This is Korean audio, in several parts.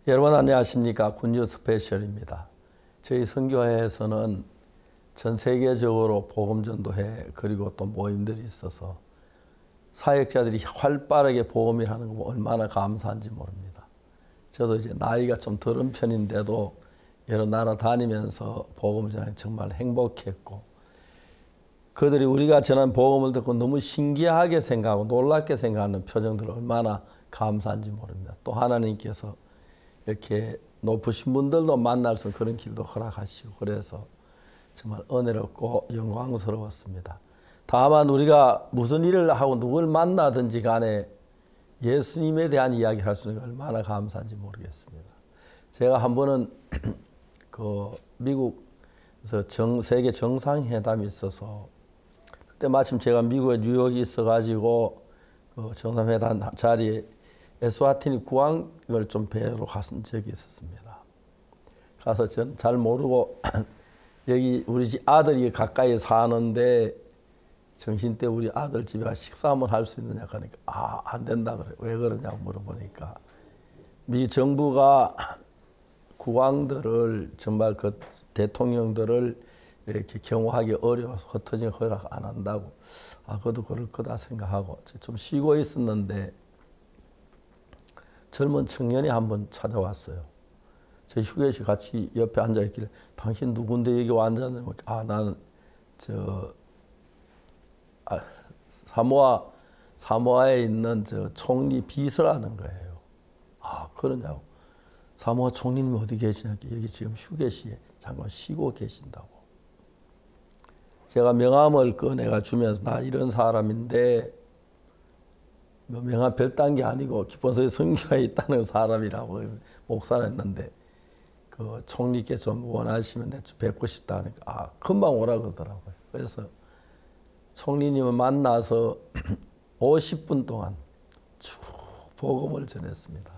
여러분 안녕하십니까? 군유 스페셜입니다. 저희 선교회에서는 전 세계적으로 복음전도회 그리고 또 모임들이 있어서 사역자들이 활발하게 복음을 하는 거 얼마나 감사한지 모릅니다. 저도 이제 나이가 좀 들은 편인데도 여러 나라 다니면서 복음을 전하기 정말 행복했고, 그들이 우리가 전한 복음을 듣고 너무 신기하게 생각하고 놀랍게 생각하는 표정들 얼마나 감사한지 모릅니다. 또 하나님께서 이렇게 높으신 분들도 만날 수 있는 그런 길도 허락하시고, 그래서 정말 은혜롭고 영광스러웠습니다. 다만 우리가 무슨 일을 하고 누굴 만나든지 간에 예수님에 대한 이야기를 할 수 있는 게 얼마나 감사한지 모르겠습니다. 제가 한 번은 그 미국에서 세계 정상회담이 있어서, 그때 마침 제가 미국에 뉴욕에 있어가지고 그 정상회담 자리에 에스와티니 국왕을 좀 뵈러 갔은 적이 있었습니다. 가서 전 잘 모르고 여기 우리 집 아들이 가까이 사는데 정신 때 우리 아들 집에 가서 식사 한번 할 수 있느냐 하니까 안 된다 그래. 왜 그러냐고 물어보니까 미 정부가 국왕들을 정말 그 대통령들을 이렇게 경호하기 어려워서 흩어지게 허락 안 한다고. 그것도 그럴 거다 생각하고 좀 쉬고 있었는데 젊은 청년이 한번 찾아왔어요. 제 휴게실 같이 옆에 앉아있길래 당신 누군데 여기 앉았는데 나는 사모아에 있는 저 총리 비서라는 거예요. 그러냐고. 사모아 총리님이 어디 계시냐? 여기 지금 휴게실에 잠깐 쉬고 계신다고. 제가 명함을 꺼내가 주면서 나 이런 사람인데 명함 별딴 게 아니고 기본소에 선교에 있다는 사람이라고 목사했는데 그 총리께서 좀 원하시면 내가 좀 뵙고 싶다 하니까 금방 오라 그러더라고요. 그래서 총리님을 만나서 50분 동안 쭉 복음을 전했습니다.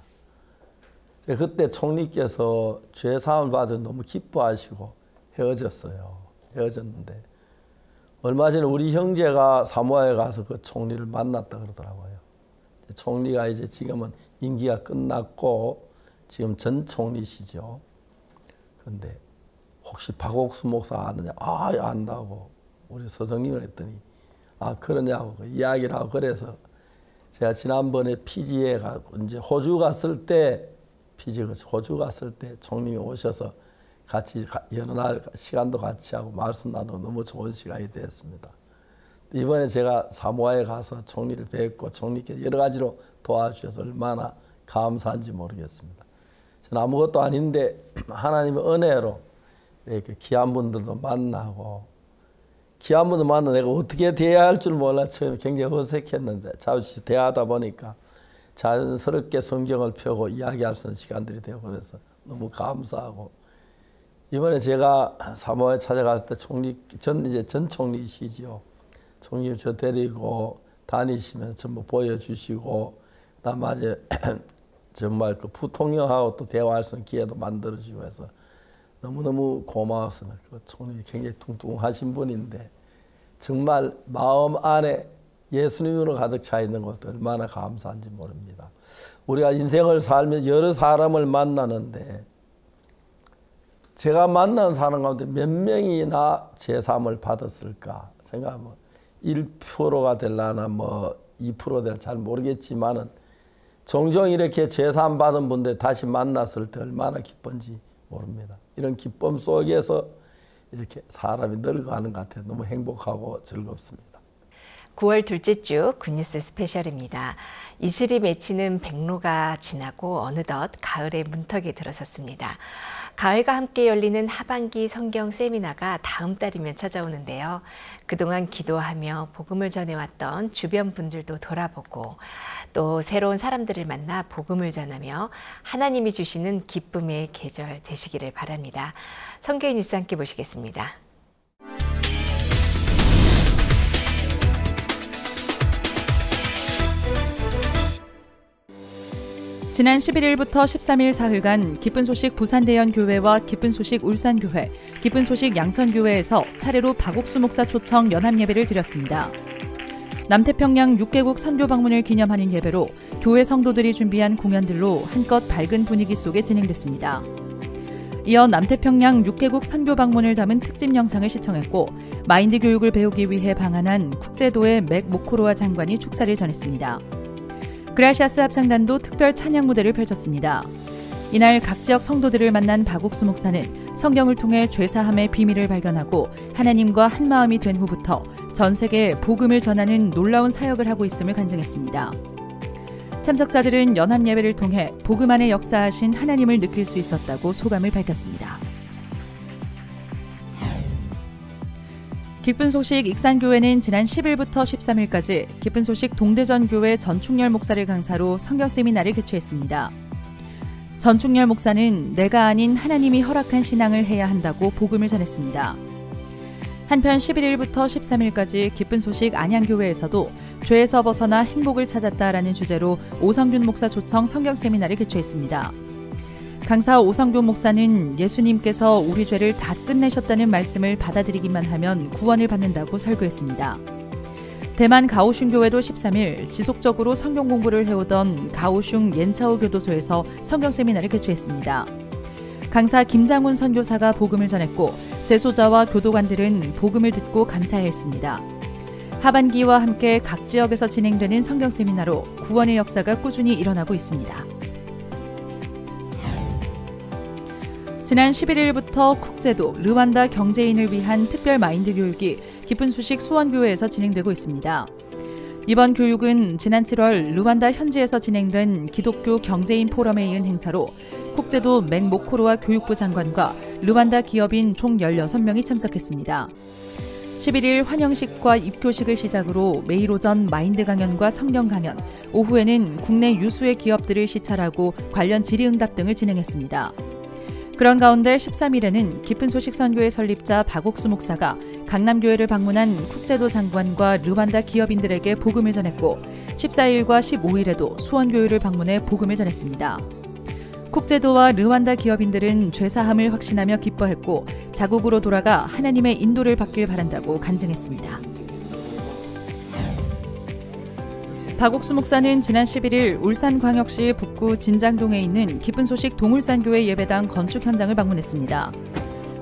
그때 총리께서 죄사함을 받아 너무 기뻐하시고 헤어졌는데 얼마 전에 우리 형제가 사모아에 가서 그 총리를 만났다 그러더라고요. 총리가 이제 지금은 임기가 끝났고 지금 전 총리시죠. 그런데 혹시 박옥수 목사 아느냐? 안다고 우리 서정님을 했더니 그러냐고 이야기를 하고, 그래서 제가 지난번에 피지에 가고 이제 호주 갔을 때 총리님이 오셔서 같이 여러 날 시간도 같이 하고 말씀 나누고 너무 좋은 시간이 되었습니다. 이번에 제가 사모아에 가서 총리를 뵙고 총리께서 여러 가지로 도와주셔서 얼마나 감사한지 모르겠습니다. 저는 아무것도 아닌데 하나님의 은혜로 이렇게 귀한 분들도 만나고, 귀한 분들 만나 내가 어떻게 대해야 할 줄 몰라 처음에 굉장히 어색했는데 자주 대하다 보니까 자연스럽게 성경을 펴고 이야기할 수 있는 시간들이 되고, 그래서 너무 감사하고, 이번에 제가 사모아에 찾아갔을 때 전 총리시지요. 총리 저 데리고 다니시면서 전부 보여주시고, 그다음에 정말 그 부통령하고 또 대화할 수 있는 기회도 만들어주고 해서 너무너무 고마웠습니다. 그 총리 굉장히 뚱뚱하신 분인데 정말 마음 안에 예수님으로 가득 차 있는 것도 얼마나 감사한지 모릅니다. 우리가 인생을 살면서 여러 사람을 만나는데 제가 만난 사람 가운데 몇 명이나 제사함을 받았을까 생각하면 1%가 될라나 2% 될지 잘 모르겠지만은 종종 이렇게 제사함 받은 분들 다시 만났을 때 얼마나 기쁜지 모릅니다. 이런 기쁨 속에서 이렇게 사람이 늙어가는 것 같아요. 너무 행복하고 즐겁습니다. 9월 둘째 주 굿뉴스 스페셜입니다. 이슬이 맺히는 백로가 지나고 어느덧 가을의 문턱에 들어섰습니다. 가을과 함께 열리는 하반기 성경 세미나가 다음 달이면 찾아오는데요. 그동안 기도하며 복음을 전해왔던 주변 분들도 돌아보고 또 새로운 사람들을 만나 복음을 전하며 하나님이 주시는 기쁨의 계절 되시기를 바랍니다. 선교의 뉴스 함께 보시겠습니다. 지난 11일부터 13일 사흘간 기쁜 소식 부산대연교회와 기쁜 소식 울산교회, 기쁜 소식 양천교회에서 차례로 박옥수 목사 초청 연합예배를 드렸습니다. 남태평양 6개국 선교 방문을 기념하는 예배로 교회 성도들이 준비한 공연들로 한껏 밝은 분위기 속에 진행됐습니다. 이어 남태평양 6개국 선교 방문을 담은 특집 영상을 시청했고 마인드 교육을 배우기 위해 방한한 국제도의 맥 모코로아 장관이 축사를 전했습니다. 그라시아스 합창단도 특별 찬양 무대를 펼쳤습니다. 이날 각 지역 성도들을 만난 박옥수 목사는 성경을 통해 죄사함의 비밀을 발견하고 하나님과 한마음이 된 후부터 전 세계에 복음을 전하는 놀라운 사역을 하고 있음을 간증했습니다. 참석자들은 연합 예배를 통해 복음 안에 역사하신 하나님을 느낄 수 있었다고 소감을 밝혔습니다. 기쁜 소식 익산교회는 지난 10일부터 13일까지 기쁜 소식 동대전교회 전충렬 목사를 강사로 성경 세미나를 개최했습니다. 전충렬 목사는 내가 아닌 하나님이 허락한 신앙을 해야 한다고 복음을 전했습니다. 한편 11일부터 13일까지 기쁜 소식 안양교회에서도 죄에서 벗어나 행복을 찾았다라는 주제로 오성균 목사 초청 성경 세미나를 개최했습니다. 강사 오성균 목사는 예수님께서 우리 죄를 다 끝내셨다는 말씀을 받아들이기만 하면 구원을 받는다고 설교했습니다. 대만 가오슝 교회도 13일 지속적으로 성경 공부를 해오던 가오슝 옌차오 교도소에서 성경 세미나를 개최했습니다. 강사 김장훈 선교사가 복음을 전했고 재소자와 교도관들은 복음을 듣고 감사했습니다. 하반기와 함께 각 지역에서 진행되는 성경 세미나로 구원의 역사가 꾸준히 일어나고 있습니다. 지난 11일부터 국제도 르완다 경제인을 위한 특별 마인드 교육이 기쁜 소식 수원교회에서 진행되고 있습니다. 이번 교육은 지난 7월 르완다 현지에서 진행된 기독교 경제인 포럼에 이은 행사로 국제도 맥 모코로아 교육부 장관과 르완다 기업인 총 16명이 참석했습니다. 11일 환영식과 입교식을 시작으로 매일 오전 마인드 강연과 성경 강연, 오후에는 국내 유수의 기업들을 시찰하고 관련 질의응답 등을 진행했습니다. 그런 가운데 13일에는 기쁜 소식 선교회 설립자 박옥수 목사가 강남교회를 방문한 국제도 장관과 르완다 기업인들에게 복음을 전했고 14일과 15일에도 수원교회를 방문해 복음을 전했습니다. 국제도와 르완다 기업인들은 죄사함을 확신하며 기뻐했고 자국으로 돌아가 하나님의 인도를 받길 바란다고 간증했습니다. 박옥수 목사는 지난 11일 울산광역시 북구 진장동에 있는 기쁜 소식 동울산교회 예배당 건축 현장을 방문했습니다.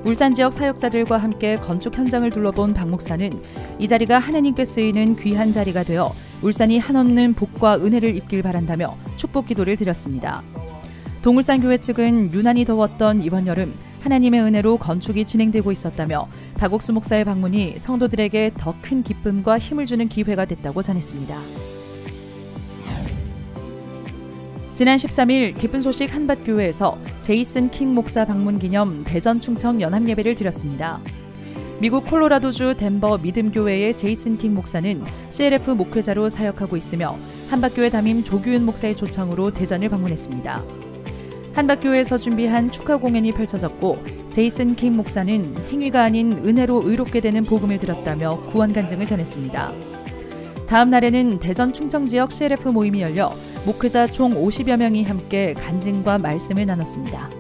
울산 지역 사역자들과 함께 건축 현장을 둘러본 박 목사는 이 자리가 하나님께 쓰이는 귀한 자리가 되어 울산이 한없는 복과 은혜를 입길 바란다며 축복 기도를 드렸습니다. 동울산교회 측은 유난히 더웠던 이번 여름 하나님의 은혜로 건축이 진행되고 있었다며 박옥수 목사의 방문이 성도들에게 더 큰 기쁨과 힘을 주는 기회가 됐다고 전했습니다. 지난 13일 기쁜 소식 한밭교회에서 제이슨 킹 목사 방문 기념 대전 충청 연합 예배를 드렸습니다. 미국 콜로라도주 덴버 믿음교회의 제이슨 킹 목사는 CLF 목회자로 사역하고 있으며 한밭교회 담임 조규윤 목사의 초청으로 대전을 방문했습니다. 한밭교회에서 준비한 축하 공연이 펼쳐졌고 제이슨 킹 목사는 행위가 아닌 은혜로 의롭게 되는 복음을 들었다며 구원 간증을 전했습니다. 다음 날에는 대전 충청 지역 CLF 모임이 열려 목회자 총 50여 명이 함께 간증과 말씀을 나눴습니다.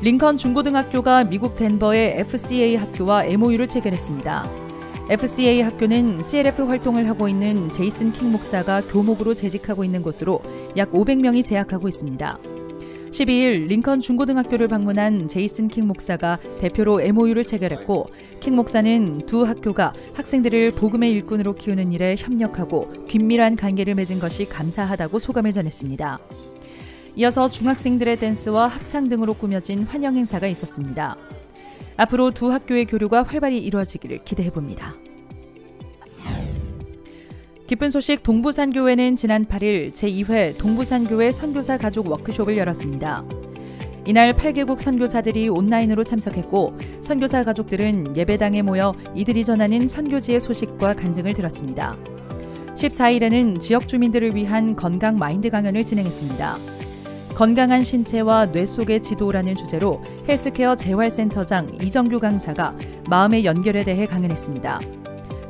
링컨 중고등학교가 미국 덴버의 FCA 학교와 MOU를 체결했습니다. FCA 학교는 CLF 활동을 하고 있는 제이슨 킹 목사가 교목으로 재직하고 있는 곳으로 약 500명이 재학하고 있습니다. 12일 링컨 중고등학교를 방문한 제이슨 킹 목사가 대표로 MOU를 체결했고 킹 목사는 두 학교가 학생들을 복음의 일꾼으로 키우는 일에 협력하고 긴밀한 관계를 맺은 것이 감사하다고 소감을 전했습니다. 이어서 중학생들의 댄스와 합창 등으로 꾸며진 환영 행사가 있었습니다. 앞으로 두 학교의 교류가 활발히 이루어지기를 기대해봅니다. 기쁜 소식 동부산교회는 지난 8일 제2회 동부산교회 선교사 가족 워크숍을 열었습니다. 이날 8개국 선교사들이 온라인으로 참석했고 선교사 가족들은 예배당에 모여 이들이 전하는 선교지의 소식과 간증을 들었습니다. 14일에는 지역 주민들을 위한 건강 마인드 강연을 진행했습니다. 건강한 신체와 뇌 속의 지도라는 주제로 헬스케어 재활센터장 이정규 강사가 마음의 연결에 대해 강연했습니다.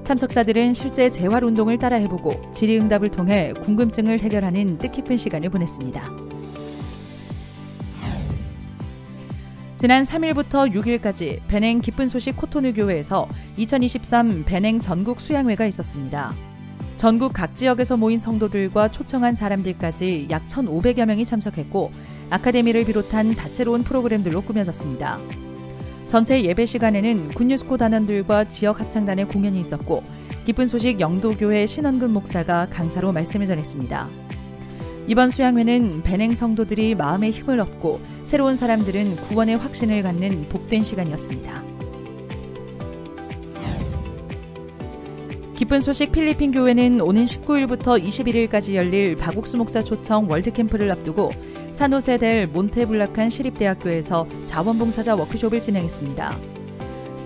참석자들은 실제 재활운동을 따라 해보고 질의응답을 통해 궁금증을 해결하는 뜻깊은 시간을 보냈습니다. 지난 3일부터 6일까지 베냉 기쁜 소식 코토누 교회에서 2023 베냉 전국 수양회가 있었습니다. 전국 각 지역에서 모인 성도들과 초청한 사람들까지 약 1,500여 명이 참석했고 아카데미를 비롯한 다채로운 프로그램들로 꾸며졌습니다. 전체 예배 시간에는 굿뉴스코 단원들과 지역 합창단의 공연이 있었고 기쁜 소식 영도교회 신원근 목사가 강사로 말씀을 전했습니다. 이번 수양회는 베냉 성도들이 마음의 힘을 얻고 새로운 사람들은 구원의 확신을 갖는 복된 시간이었습니다. 기쁜 소식 필리핀 교회는 오는 19일부터 21일까지 열릴 박옥수 목사 초청 월드캠프를 앞두고 산호세 델 몬테블라칸 시립대학교에서 자원봉사자 워크숍을 진행했습니다.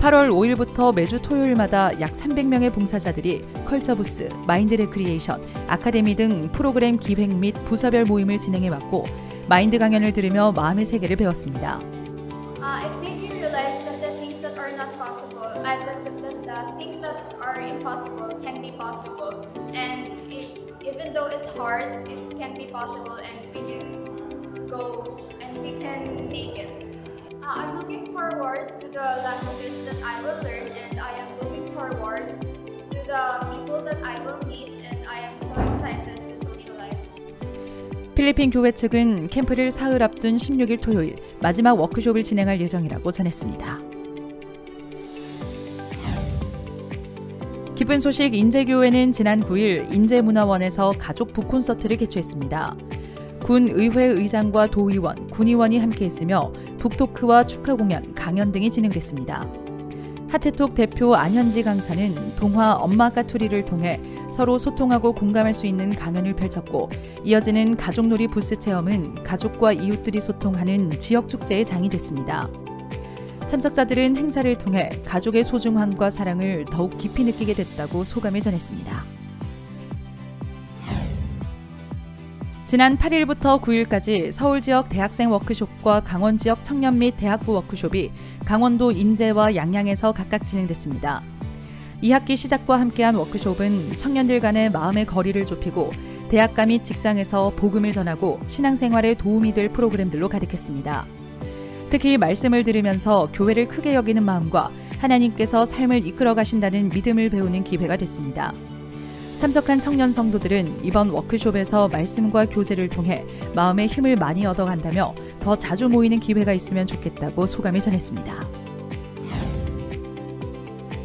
8월 5일부터 매주 토요일마다 약 300명의 봉사자들이 컬처부스, 마인드 레크리에이션, 아카데미 등 프로그램 기획 및 부서별 모임을 진행해왔고 마인드 강연을 들으며 마음의 세계를 배웠습니다. It made me realize that the things that are not possible, the things that are impossible can be possible, and even though it's hard, it can be possible, and we can go and we can make it. I'm looking forward to the languages that I will learn, and I am looking forward to the people that I will meet, and I am so excited to socialize. 필리핀 교회 측은 캠프를 사흘 앞둔 16일 토요일 마지막 워크숍을 진행할 예정이라고 전했습니다. 기쁜 소식 인제교회는 지난 9일 인제문화원에서 가족 북콘서트를 개최했습니다. 군 의회 의장과 도의원, 군의원이 함께했으며 북토크와 축하 공연, 강연 등이 진행됐습니다. 하트톡 대표 안현지 강사는 동화 엄마 까투리를 통해 서로 소통하고 공감할 수 있는 강연을 펼쳤고 이어지는 가족놀이 부스 체험은 가족과 이웃들이 소통하는 지역 축제의 장이 됐습니다. 참석자들은 행사를 통해 가족의 소중함과 사랑을 더욱 깊이 느끼게 됐다고 소감을 전했습니다. 지난 8일부터 9일까지 서울 지역 대학생 워크숍과 강원 지역 청년 및 대학부 워크숍이 강원도 인제와 양양에서 각각 진행됐습니다. 2학기 시작과 함께한 워크숍은 청년들 간의 마음의 거리를 좁히고 대학가 및 직장에서 복음을 전하고 신앙생활에 도움이 될 프로그램들로 가득했습니다. 특히 말씀을 들으면서 교회를 크게 여기는 마음과 하나님께서 삶을 이끌어 가신다는 믿음을 배우는 기회가 됐습니다. 참석한 청년 성도들은 이번 워크숍에서 말씀과 교제를 통해 마음의 힘을 많이 얻어간다며 더 자주 모이는 기회가 있으면 좋겠다고 소감을 전했습니다.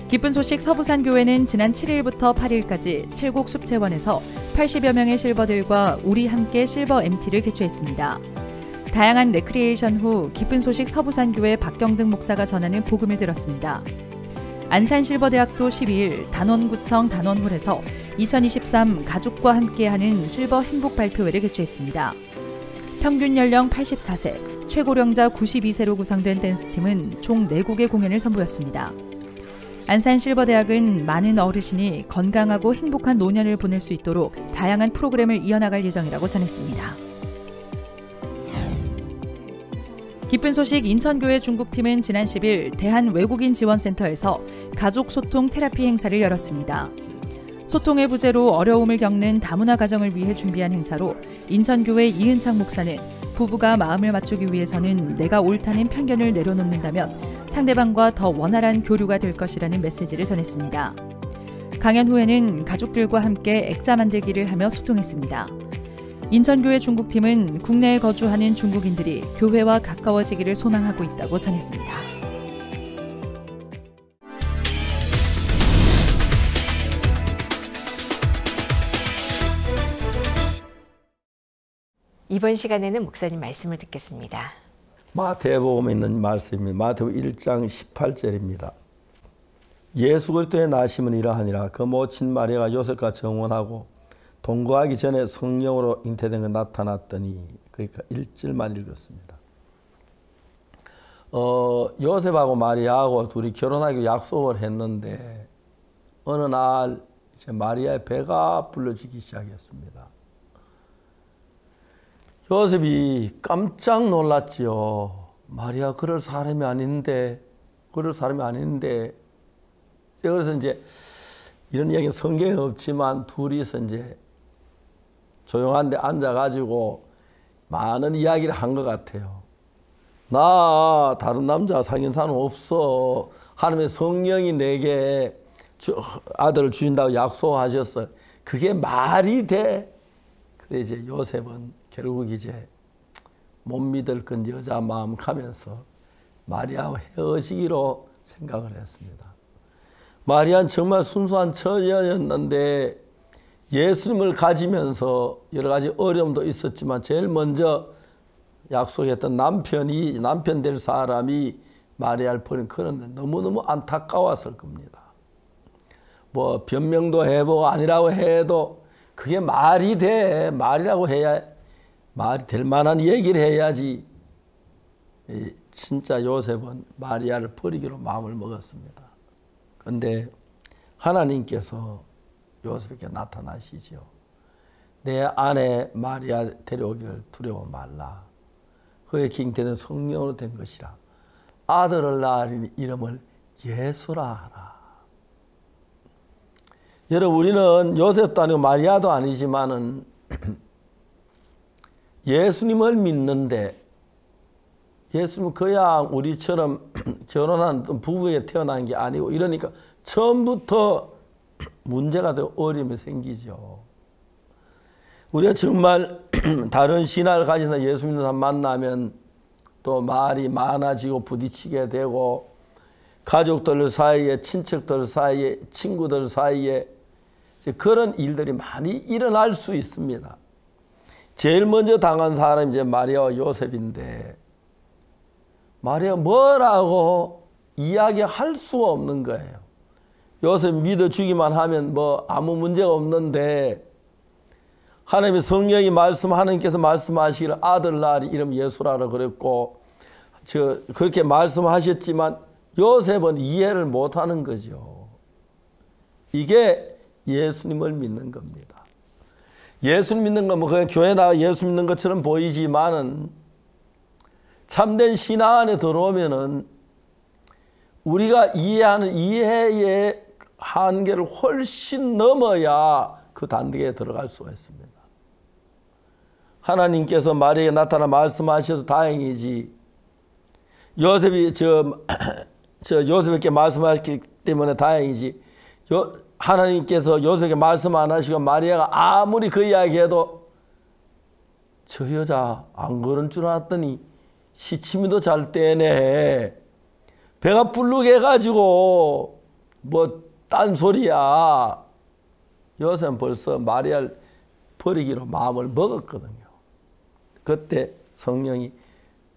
기쁜 소식 서부산교회는 지난 7일부터 8일까지 칠곡 숲체원에서 80여 명의 실버들과 우리 함께 실버 MT를 개최했습니다. 다양한 레크리에이션 후 기쁜 소식 서부산교회 박경등 목사가 전하는 복음을 들었습니다. 안산실버대학도 12일 단원구청 단원홀에서 2023 가족과 함께하는 실버 행복 발표회를 개최했습니다. 평균 연령 84세, 최고령자 92세로 구성된 댄스팀은 총 4곡의 공연을 선보였습니다. 안산실버대학은 많은 어르신이 건강하고 행복한 노년을 보낼 수 있도록 다양한 프로그램을 이어나갈 예정이라고 전했습니다. 기쁜 소식 인천교회 중국팀은 지난 10일 대한외국인지원센터에서 가족소통 테라피 행사를 열었습니다. 소통의 부재로 어려움을 겪는 다문화 가정을 위해 준비한 행사로 인천교회 이은창 목사는 부부가 마음을 맞추기 위해서는 내가 옳다는 편견을 내려놓는다면 상대방과 더 원활한 교류가 될 것이라는 메시지를 전했습니다. 강연 후에는 가족들과 함께 액자 만들기를 하며 소통했습니다. 인천교회 중국팀은 국내에 거주하는 중국인들이 교회와 가까워지기를 소망하고 있다고 전했습니다. 이번 시간에는 목사님 말씀을 듣겠습니다. 마태복음에 있는 말씀입니다. 마태복음 1장 18절입니다. 예수 그리스도의 나심은 이러하니라. 그 모친 마리아가 요셉과 정혼하고 동거하기 전에 성령으로 잉태된 것 나타났더니, 그러니까 1절만 읽었습니다. 요셉하고 마리아하고 둘이 결혼하기 약속을 했는데 어느 날 이제 마리아의 배가 불러지기 시작했습니다. 요셉이 깜짝 놀랐지요. 마리아 그럴 사람이 아닌데. 그래서 이제 이런 이야기는 성경에 없지만 둘이서 이제 조용한 데 앉아가지고 많은 이야기를 한 것 같아요. 나 다른 남자 사귄 사람 없어. 하나님의 성령이 내게 아들을 주신다고 약속하셨어. 그게 말이 돼? 그래 이제 요셉은 결국 이제 못 믿을 그 여자 마음 가면서 마리아와 헤어지기로 생각을 했습니다. 마리아는 정말 순수한 처녀였는데 예수님을 가지면서 여러 가지 어려움도 있었지만 제일 먼저 약속했던 남편 될 사람이 마리아를 버린 그런 너무너무 안타까웠을 겁니다. 뭐 변명도 해보고 아니라고 해도 그게 말이 돼. 말이라고 해야 말이 될 만한 얘기를 해야지. 진짜 요셉은 마리아를 버리기로 마음을 먹었습니다. 그런데 하나님께서 요셉에게 나타나시죠. 내 아내 마리아 데려오기를 두려워 말라. 그의 잉태는 성령으로 된 것이라. 아들을 낳으리니 이름을 예수라 하라. 여러분 우리는 요셉도 아니고 마리아도 아니지만은 예수님을 믿는데 예수님은 그냥 우리처럼 결혼한 부부에 태어난 게 아니고 이러니까 처음부터 문제가 되고 어려움이 생기죠. 우리가 정말 다른 신화를 가진 예수 믿는 사람 만나면 또 말이 많아지고 부딪히게 되고 가족들 사이에 친척들 사이에 친구들 사이에 그런 일들이 많이 일어날 수 있습니다. 제일 먼저 당한 사람이 이제 마리아와 요셉인데 마리아 뭐라고 이야기할 수가 없는 거예요. 요셉 믿어주기만 하면 뭐 아무 문제가 없는데 하나님의 성령이 하나님께서 말씀하시기를 아들 낳으리 이름 예수라고 그랬고 그렇게 말씀하셨지만 요셉은 이해를 못하는 거죠. 이게 예수님을 믿는 겁니다. 예수 믿는 건 뭐 그냥 교회 나가 예수 믿는 것처럼 보이지만은 참된 신앙 안에 들어오면은 우리가 이해하는 이해의 한계를 훨씬 넘어야 그 단계에 들어갈 수가 있습니다. 하나님께서 마리아에게 나타나 말씀하셔서 다행이지. 요셉이 요셉에게 말씀하셨기 때문에 다행이지. 하나님께서 요셉에게 말씀 안 하시고 마리아가 아무리 그 이야기해도 저 여자 안 그런 줄 알았더니 시치미도 잘 떼네. 배가 불르게 해가지고 뭐 딴소리야. 요셉은 벌써 마리아를 버리기로 마음을 먹었거든요. 그때 성령이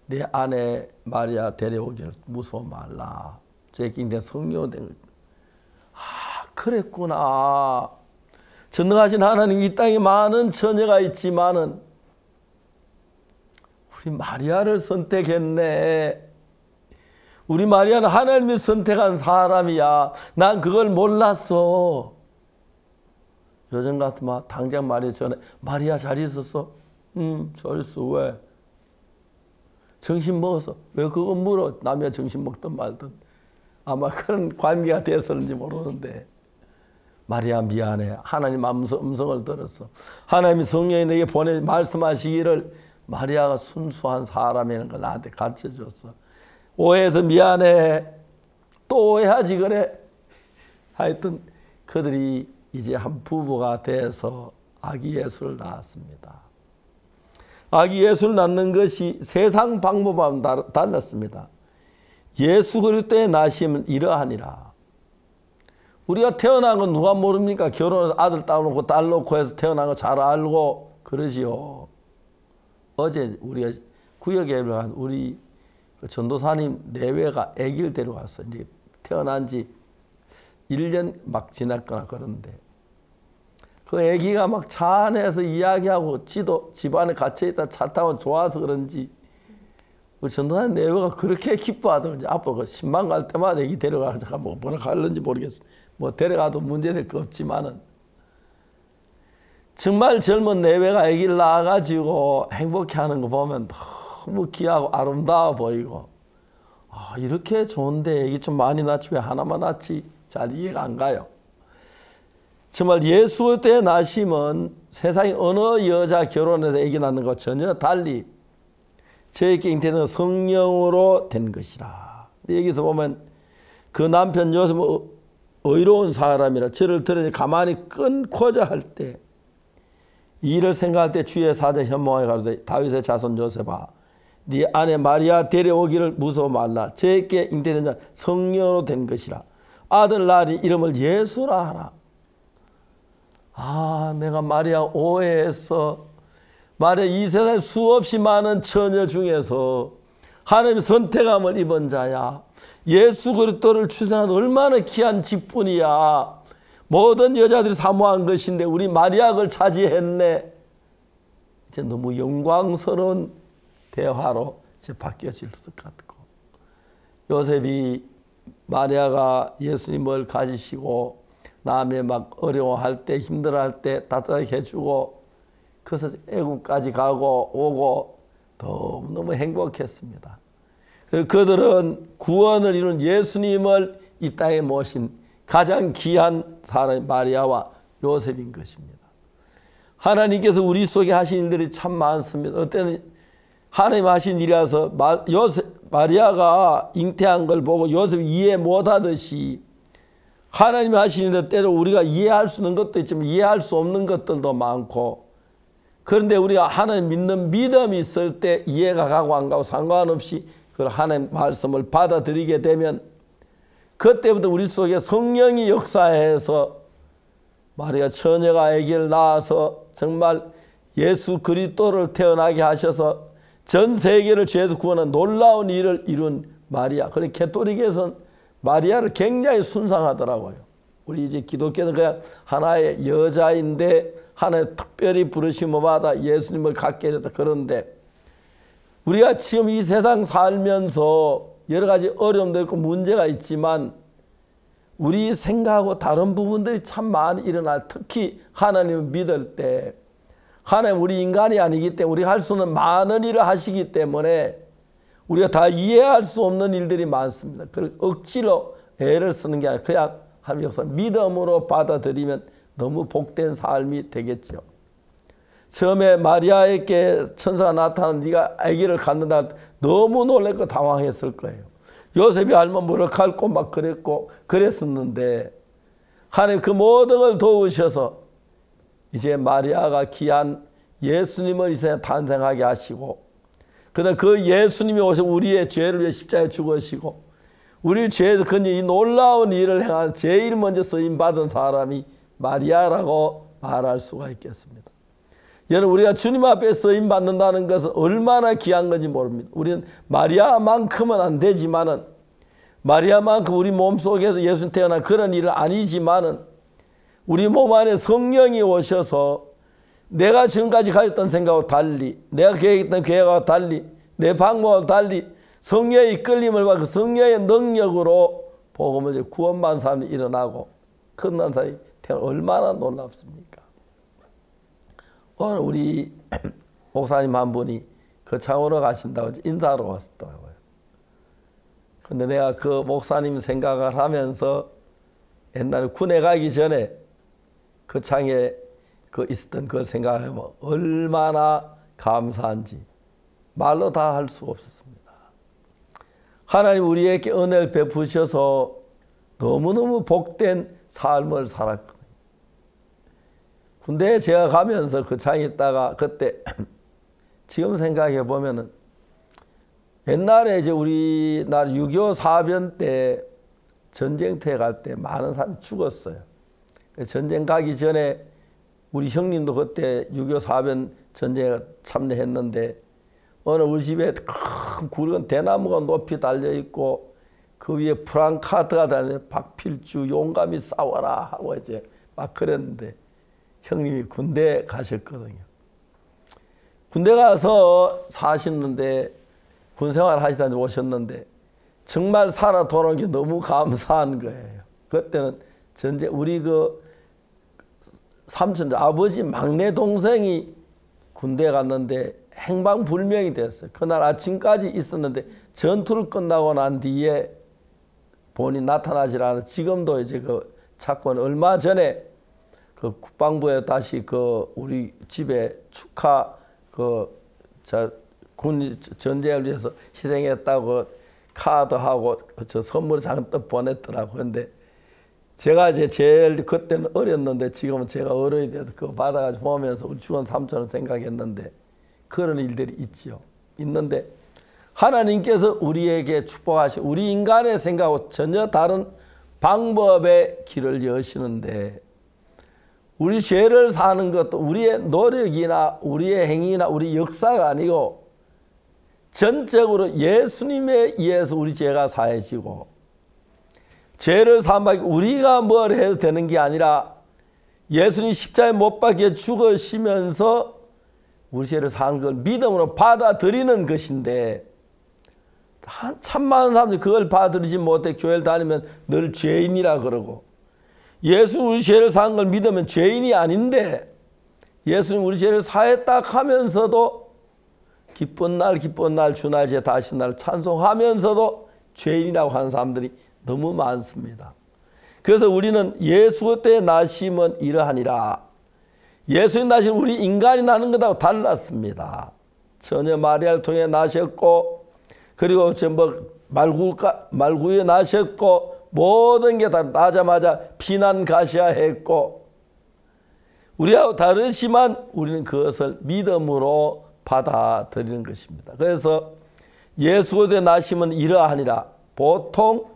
내 아내 마리아 데려오기를 무서워 말라. 제 낀데 성령이 된 거예요. 아, 그랬구나. 전능하신 하나님 이 땅에 많은 처녀가 있지만은 우리 마리아를 선택했네. 우리 마리아는 하나님이 선택한 사람이야. 난 그걸 몰랐어. 요즘 같으면 당장 마리아 전에 마리아 잘 있었어? 잘 있어. 왜? 정신 먹었어. 왜 그거 물어? 남이야 정신 먹든 말든. 아마 그런 관계가 됐었는지 모르는데 마리아 미안해. 하나님 음성을 들었어. 하나님이 성령이 내게 보내 말씀하시기를 마리아가 순수한 사람이라는 걸 나한테 가르쳐줬어. 오해해서 미안해. 또 오해하지 그래. 하여튼 그들이 이제 한 부부가 돼서 아기 예수를 낳았습니다. 아기 예수를 낳는 것이 세상 방법과는 달랐습니다. 예수 그리스도의 나심은 이러하니라. 우리가 태어난 건 누가 모릅니까? 결혼해서 아들 따놓고 딸 놓고 해서 태어난 거 잘 알고 그러지요. 어제 우리가 구역예배를 한 우리 전도사님 내외가 아기를 데려왔어. 이제 태어난 지 1년 막 지났거나 그런데 그 아기가 막 차 안에서 이야기하고 지도 집안에 갇혀있다 차 타고 좋아서 그런지 우리 전도사님 내외가 그렇게 기뻐하더니 앞으로 그 신방 갈 때마다 아기 데려가서 뭐 뭐라 갈는지 모르겠어. 뭐 데려가도 문제될 거 없지만은 정말 젊은 내외가 아기를 낳아가지고 행복해하는 거 보면 너무 귀하고 아름다워 보이고 아, 이렇게 좋은데 아기 좀 많이 낳지 왜 하나만 낳지? 잘 이해가 안 가요. 정말 예수 때 나심은 세상에 어느 여자 결혼해서 아기 낳는 것 전혀 달리 저에게 잉태는 성령으로 된 것이라. 여기서 보면 그 남편 요셉은 의로운 사람이라 저를 들으니 가만히 끊고자 할 때 이 일을 생각할 때 주의 사자 현몽하게 가로되 다윗의 자손 요셉아 네 아내 마리아 데려오기를 무서워 말라. 저에게 잉태된 자 성령으로 된 것이라. 아들 낳으니 이름을 예수라 하라. 아, 내가 마리아 오해했어. 마리아 이 세상에 수없이 많은 처녀 중에서 하나님의 선택함을 입은 자야. 예수 그리스도를 출생한 얼마나 귀한 직분이야. 모든 여자들이 사모한 것인데 우리 마리아를 차지했네. 이제 너무 영광스러운 대화로 이제 바뀌어질 것 같고, 요셉이 마리아가 예수님을 가지시고 남의 막 어려워할 때 힘들어할 때 따뜻하게 해주고 그래서 애국까지 가고 오고 너무 행복했습니다. 그들은 구원을 이룬 예수님을 이 땅에 모신 가장 귀한 사람 마리아와 요셉인 것입니다. 하나님께서 우리 속에 하신 일들이 참 많습니다. 어때는 하나님 하신 일이라서 마리아가 잉태한 걸 보고 요셉이 이해 못하듯이 하나님이 하신 일을 때로 우리가 이해할 수 있는 것도 있지만 이해할 수 없는 것들도 많고, 그런데 우리가 하나님 믿는 믿음이 있을 때 이해가 가고 안 가고 상관없이 그 하나님 말씀을 받아들이게 되면 그때부터 우리 속에 성령이 역사해서 마리아 처녀가 아기를 낳아서 정말 예수 그리스도를 태어나게 하셔서 전 세계를 죄에서 구원한 놀라운 일을 이룬 마리아. 그런데 캐톨릭에서는 마리아를 굉장히 순상하더라고요. 우리 이제 기독교는 그냥 하나의 여자인데 하나의 특별히 부르심을 받아 예수님을 갖게 됐다. 그런데 우리가 지금 이 세상 살면서 여러 가지 어려움도 있고 문제가 있지만 우리 생각하고 다른 부분들이 참 많이 일어날, 특히 하나님을 믿을 때 하나님 우리 인간이 아니기 때문에 우리가 할 수 있는 많은 일을 하시기 때문에 우리가 다 이해할 수 없는 일들이 많습니다. 그걸 억지로 애를 쓰는 게 아니라 그냥 하나님 역사 믿음으로 받아들이면 너무 복된 삶이 되겠죠. 처음에 마리아에게 천사가 나타나 네가 아기를 갖는다 너무 놀랐고 당황했을 거예요. 요셉이 알면 무릎 꿇고 막 그랬었는데 하나님 그 모든 걸 도우셔서 이제 마리아가 귀한 예수님을 이 세상에 탄생하게 하시고, 그다음 그 예수님이 오셔서 우리의 죄를 위해 십자가에 죽으시고 우리 죄에서 그녀 이 놀라운 일을 행한 제일 먼저 쓰임 받은 사람이 마리아라고 말할 수가 있겠습니다. 여러분, 우리가 주님 앞에 쓰임 받는다는 것은 얼마나 귀한 건지 모릅니다. 우리는 마리아만큼은 안 되지만은, 마리아만큼 우리 몸속에서 예수님 태어난 그런 일은 아니지만은 우리 몸 안에 성령이 오셔서 내가 지금까지 가졌던 생각과 달리, 내가 계획했던 계획과 달리, 내 방법과 달리 성령의 이끌림을 받고 성령의 능력으로 복음을 이제 구원받은 사람이 일어나고 끝난 사람이 태어나 얼마나 놀랍습니까? 오늘 우리 목사님 한 분이 거창으로 가신다고 인사하러 왔더라고요. 근데 내가 그 목사님 생각을 하면서 옛날에 군에 가기 전에 거창에 있었던 그걸 생각하면 얼마나 감사한지 말로 다 할 수가 없었습니다. 하나님 우리에게 은혜를 베푸셔서 너무너무 복된 삶을 살았거든요. 군대에 제가 가면서 그 장에 있다가 그때 지금 생각해 보면은 옛날에 이제 우리나라 6.25 사변 때 전쟁터에 갈 때 많은 사람이 죽었어요. 전쟁 가기 전에 우리 형님도 그때 6.25 사변 전쟁에 참여했는데 어느 우리 집에 큰 굵은 대나무가 높이 달려 있고 그 위에 프랑카드가 달려 박필주 용감히 싸워라 하고 이제 막 그랬는데 형님이 군대 가셨거든요. 군대 가서 사셨는데 군생활 하시다 오셨는데 정말 살아 돌아온 게 너무 감사한 거예요. 그때는 전쟁 우리 그 삼촌 아버지 막내 동생이 군대 갔는데 행방불명이 됐어요. 그날 아침까지 있었는데 전투를 끝나고 난 뒤에 본인이 나타나질 않아. 지금도 이제 그 찾고 얼마 전에 그 국방부에 다시 그 우리 집에 축하 군 전쟁을 위해서 희생했다고 카드하고 저 선물 잔뜩 보냈더라고. 그런데 제가 이제 제일 그때는 어렸는데 지금은 제가 어른이 돼서 그거 받아가지고 보면서 우리 주원 삼촌을 생각했는데 그런 일들이 있지요. 있는데 하나님께서 우리에게 축복하시 우리 인간의 생각하고 전혀 다른 방법의 길을 여시는데 우리 죄를 사는 것도 우리의 노력이나 우리의 행위나 우리 역사가 아니고 전적으로 예수님에 의해서 우리 죄가 사해지고 죄를 사함받기 우리가 뭘 해도 되는 게 아니라 예수님 십자가에 못 박혀 죽으시면서 우리 죄를 사는 걸 믿음으로 받아들이는 것인데 참 많은 사람들이 그걸 받아들이지 못해 교회를 다니면 늘 죄인이라 그러고 예수님 우리 죄를 사는 걸 믿으면 죄인이 아닌데 예수님 우리 죄를 사했다 하면서도 기쁜 날 주날제 다시 날 찬송하면서도 죄인이라고 하는 사람들이 너무 많습니다. 그래서 우리는 예수 때의 나심은 이러하니라. 예수님 나심 우리 인간이 나는 것하고 달랐습니다. 처녀 마리아를 통해 나셨고 그리고 말구에 나셨고 모든 게 다 나자마자 피난 가셔야 했고 우리하고 다르지만 우리는 그것을 믿음으로 받아들이는 것입니다. 그래서 예수의 나심은 이러하니라. 보통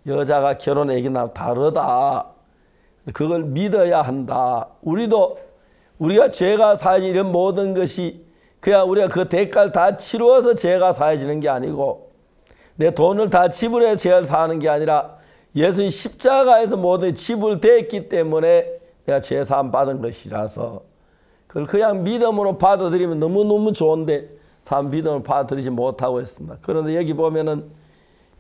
여자가 결혼 애기 낳으면 다르다. 그걸 믿어야 한다. 우리가 죄가 사해진 이런 모든 것이 그냥 우리가 그 대가를 다 치루어서 죄가 사해지는 게 아니고 내 돈을 다 지불해 죄를 사는 게 아니라 예수님 십자가에서 모든 지불됐기 때문에 내가 죄 사함 받은 것이라서 그걸 그냥 믿음으로 받아들이면 너무너무 좋은데 사람 믿음으로 받아들이지 못하고 있습니다. 그런데 여기 보면은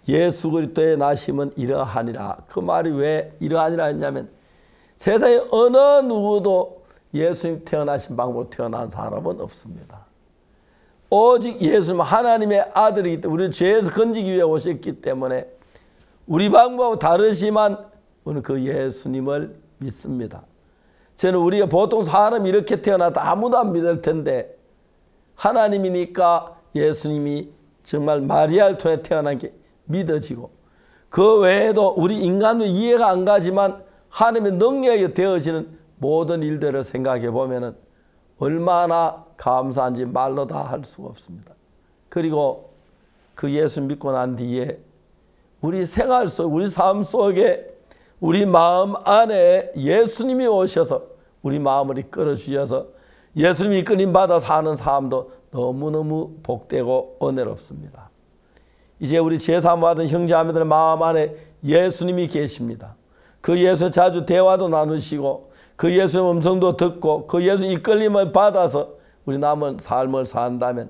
예수 그리스도의 나심은 이러하니라. 그 말이 왜 이러하니라 했냐면 세상에 어느 누구도 예수님 태어나신 방법으로 태어난 사람은 없습니다. 오직 예수님 하나님의 아들이기 때문에 우리를 죄에서 건지기 위해 오셨기 때문에 우리 방법은 다르지만 우리는 그 예수님을 믿습니다. 저는 우리가 보통 사람이 이렇게 태어나다 아무도 안 믿을 텐데 하나님이니까 예수님이 정말 마리아를 통해 태어난 게 믿어지고 그 외에도 우리 인간은 이해가 안 가지만 하나님의 능력이 되어지는 모든 일들을 생각해 보면 얼마나 감사한지 말로 다 할 수가 없습니다. 그리고 그 예수 믿고 난 뒤에 우리 생활 속, 우리 삶 속에 우리 마음 안에 예수님이 오셔서 우리 마음을 이끌어 주셔서 예수님이 이끌림받아 사는 삶도 너무너무 복되고 은혜롭습니다. 이제 우리 제사함 받은 형제자매들의 마음 안에 예수님이 계십니다. 그 예수 자주 대화도 나누시고 그 예수의 음성도 듣고 그 예수 이끌림을 받아서 우리 남은 삶을 산다면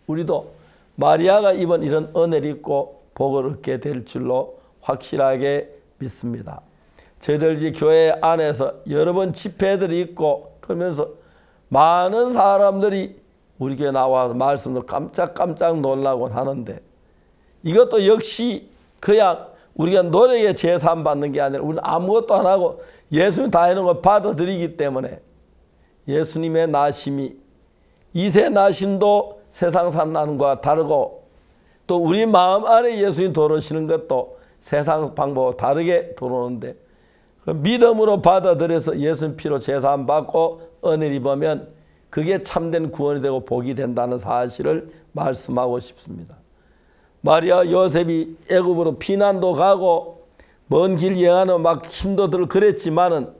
우리도 마리아가 입은 이런 은혜를 입고 복을 얻게 될 줄로 확실하게 믿습니다. 저희들 이제 교회 안에서 여러 번 집회들이 있고 그러면서 많은 사람들이 우리 교회 나와서 말씀도 깜짝깜짝 놀라곤 하는데 이것도 역시 그냥 우리가 노력에 제삼 받는 게 아니라 우리는 아무것도 안 하고 예수님 다 해놓은 걸 받아들이기 때문에 예수님의 나심이 이세 나심도 세상 산나는과 다르고 또 우리 마음 안에 예수님 들어오시는 것도 세상 방법과 다르게 들어오는데 그 믿음으로 받아들여서 예수님 피로 제사함 받고 은혜를 입으면 그게 참된 구원이 되고 복이 된다는 사실을 말씀하고 싶습니다. 마리아 요셉이 애굽으로 피난도 가고 먼 길 여행하는 막 힘도 들고 그랬지만은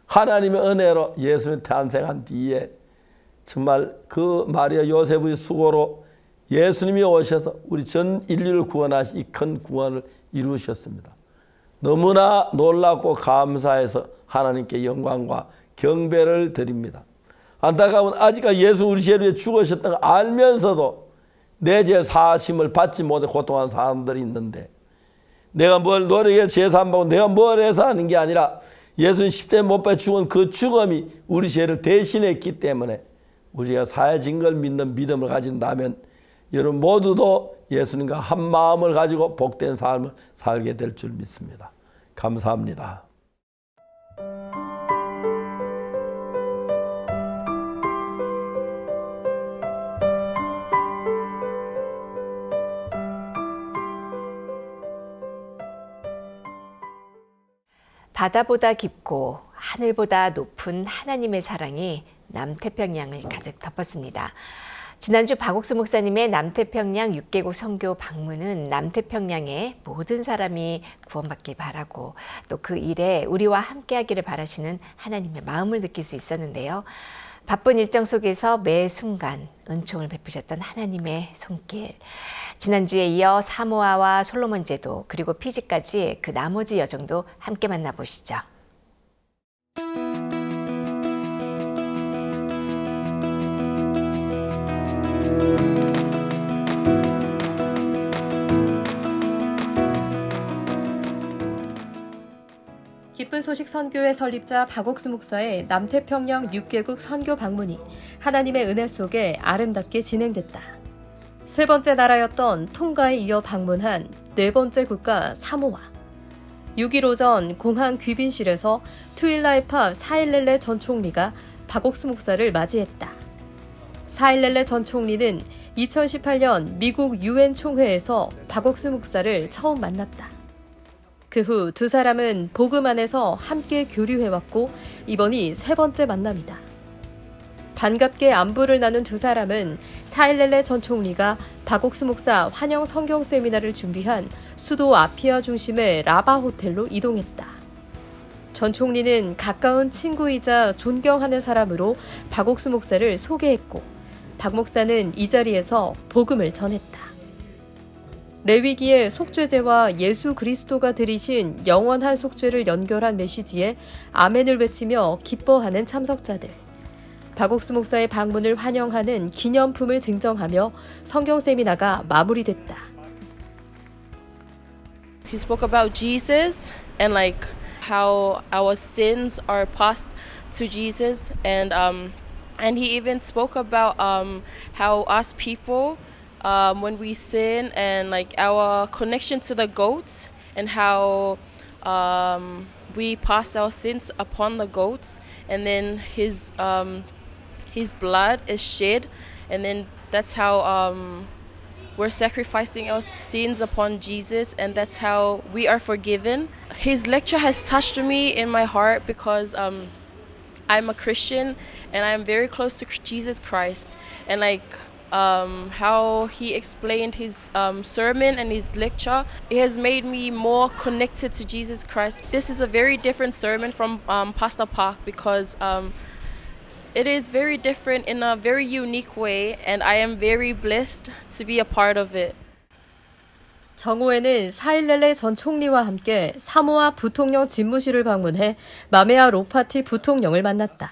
하나님의 은혜로 예수님 탄생한 뒤에 정말 그 마리아 요셉의 수고로 예수님이 오셔서 우리 전 인류를 구원하신 이 큰 구원을 이루셨습니다. 너무나 놀랍고 감사해서 하나님께 영광과 경배를 드립니다. 안타까운 아직까지 예수 우리 죄를 위해 죽으셨다는 걸 알면서도 내 죄 사심을 받지 못해 고통하는 사람들이 있는데 내가 뭘 노력해 제사함받고 내가 뭘 해서 하는 게 아니라 예수님 십자가에 못 박혀 죽은 그 죽음이 우리 죄를 대신했기 때문에 우리가 사해진 걸 믿는 믿음을 가진다면 여러분 모두도 예수님과 한 마음을 가지고 복된 삶을 살게 될 줄 믿습니다. 감사합니다. 바다보다 깊고 하늘보다 높은 하나님의 사랑이 남태평양을 가득 덮었습니다. 지난주 박옥수 목사님의 남태평양 6개국 선교 방문은 남태평양의 모든 사람이 구원받길 바라고 또 그 일에 우리와 함께하기를 바라시는 하나님의 마음을 느낄 수 있었는데요. 바쁜 일정 속에서 매 순간 은총을 베푸셨던 하나님의 손길. 지난주에 이어 사모아와 솔로몬 제도 그리고 피지까지 그 나머지 여정도 함께 만나보시죠. 기쁜 소식 선교회 설립자 박옥수 목사의 남태평양 6개국 선교 방문이 하나님의 은혜 속에 아름답게 진행됐다. 세 번째 나라였던 통가에 이어 방문한 네 번째 국가 사모아. 6일 오전 공항 귀빈실에서 투일라이팝 사일렐레 전 총리가 박옥수 목사를 맞이했다. 사일렐레 전 총리는 2018년 미국 유엔 총회에서 박옥수 목사를 처음 만났다. 그 후 두 사람은 복음 안에서 함께 교류해왔고 이번이 세 번째 만남이다. 반갑게 안부를 나눈 두 사람은 사일렐레 전 총리가 박옥수 목사 환영 성경 세미나를 준비한 수도 아피아 중심의 라바 호텔로 이동했다. 전 총리는 가까운 친구이자 존경하는 사람으로 박옥수 목사를 소개했고 박 목사는 이 자리에서 복음을 전했다. 레위기의 속죄제와 예수 그리스도가 들이신 영원한 속죄를 연결한 메시지에 아멘을 외치며 기뻐하는 참석자들. 박옥수 목사의 방문을 환영하는 기념품을 증정하며 성경 세미나가 마무리됐다. He spoke about Jesus and like how our sins are passed to Jesus and he even spoke about how us people when we sin and like our connection to the goats and how we pass our sins upon the goats and then his blood is shed and then that's how we're sacrificing our sins upon Jesus and that's how we are forgiven. His lecture has touched me in my heart because I'm a Christian and I'm very close to Jesus Christ and like how he explained his sermon and his lecture, it has made me more connected to Jesus Christ. This is a very different sermon from Pastor Park because it is very different in a very unique way and I am very blessed to be a part of it. 정오에는 사일렐레 전 총리와 함께 사모아 부통령 집무실을 방문해 마메아 로파티 부통령을 만났다.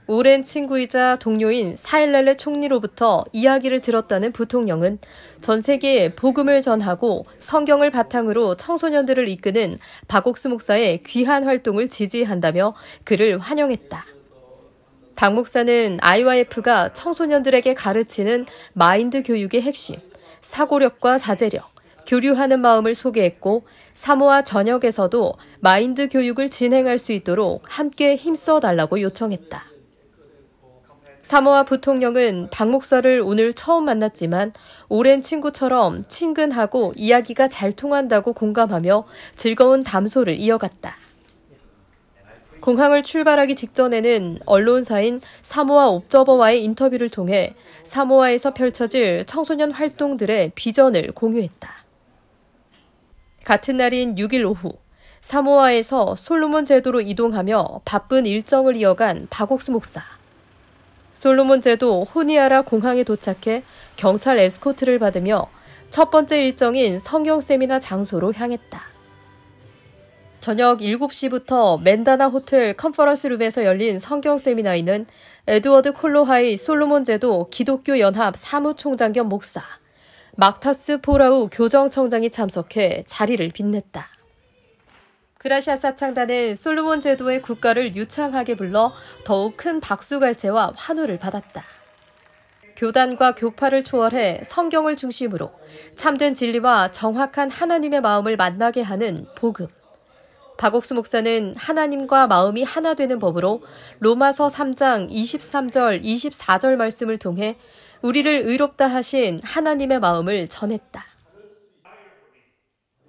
오랜 친구이자 동료인 사일렐레 총리로부터 이야기를 들었다는 부통령은 전 세계에 복음을 전하고 성경을 바탕으로 청소년들을 이끄는 박옥수 목사의 귀한 활동을 지지한다며 그를 환영했다. 박 목사는 IYF가 청소년들에게 가르치는 마인드 교육의 핵심, 사고력과 자제력, 교류하는 마음을 소개했고 사모아 전역에서도 마인드 교육을 진행할 수 있도록 함께 힘써달라고 요청했다. 사모아 부통령은 박 목사를 오늘 처음 만났지만 오랜 친구처럼 친근하고 이야기가 잘 통한다고 공감하며 즐거운 담소를 이어갔다. 공항을 출발하기 직전에는 언론사인 사모아 옵저버와의 인터뷰를 통해 사모아에서 펼쳐질 청소년 활동들의 비전을 공유했다. 같은 날인 6일 오후 사모아에서 솔로몬 제도로 이동하며 바쁜 일정을 이어간 박옥수 목사. 솔로몬 제도 호니아라 공항에 도착해 경찰 에스코트를 받으며 첫 번째 일정인 성경 세미나 장소로 향했다. 저녁 7시부터 맨다나 호텔 컨퍼런스룸에서 열린 성경 세미나에는 에드워드 콜로하이 솔로몬 제도 기독교 연합 사무총장 겸 목사, 막타스 포라우 교정청장이 참석해 자리를 빛냈다. 그라시아스 합창단은 솔로몬 제도의 국가를 유창하게 불러 더욱 큰 박수갈채와 환호를 받았다. 교단과 교파를 초월해 성경을 중심으로 참된 진리와 정확한 하나님의 마음을 만나게 하는 복음. 박옥수 목사는 하나님과 마음이 하나 되는 법으로 로마서 3장 23절, 24절 말씀을 통해 우리를 의롭다 하신 하나님의 마음을 전했다.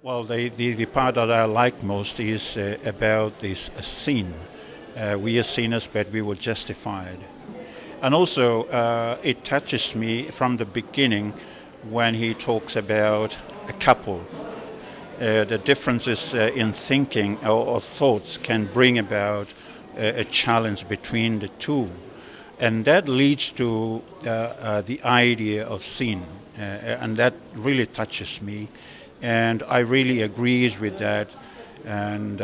Well, the part that I like most is about this sin. We are sinners, but we were justified. And also, it touches me from the beginning when he talks about a couple. The differences in thinking or thoughts can bring about a challenge between the two. And that leads to the idea of sin. And that really touches me. And I really agree with that. And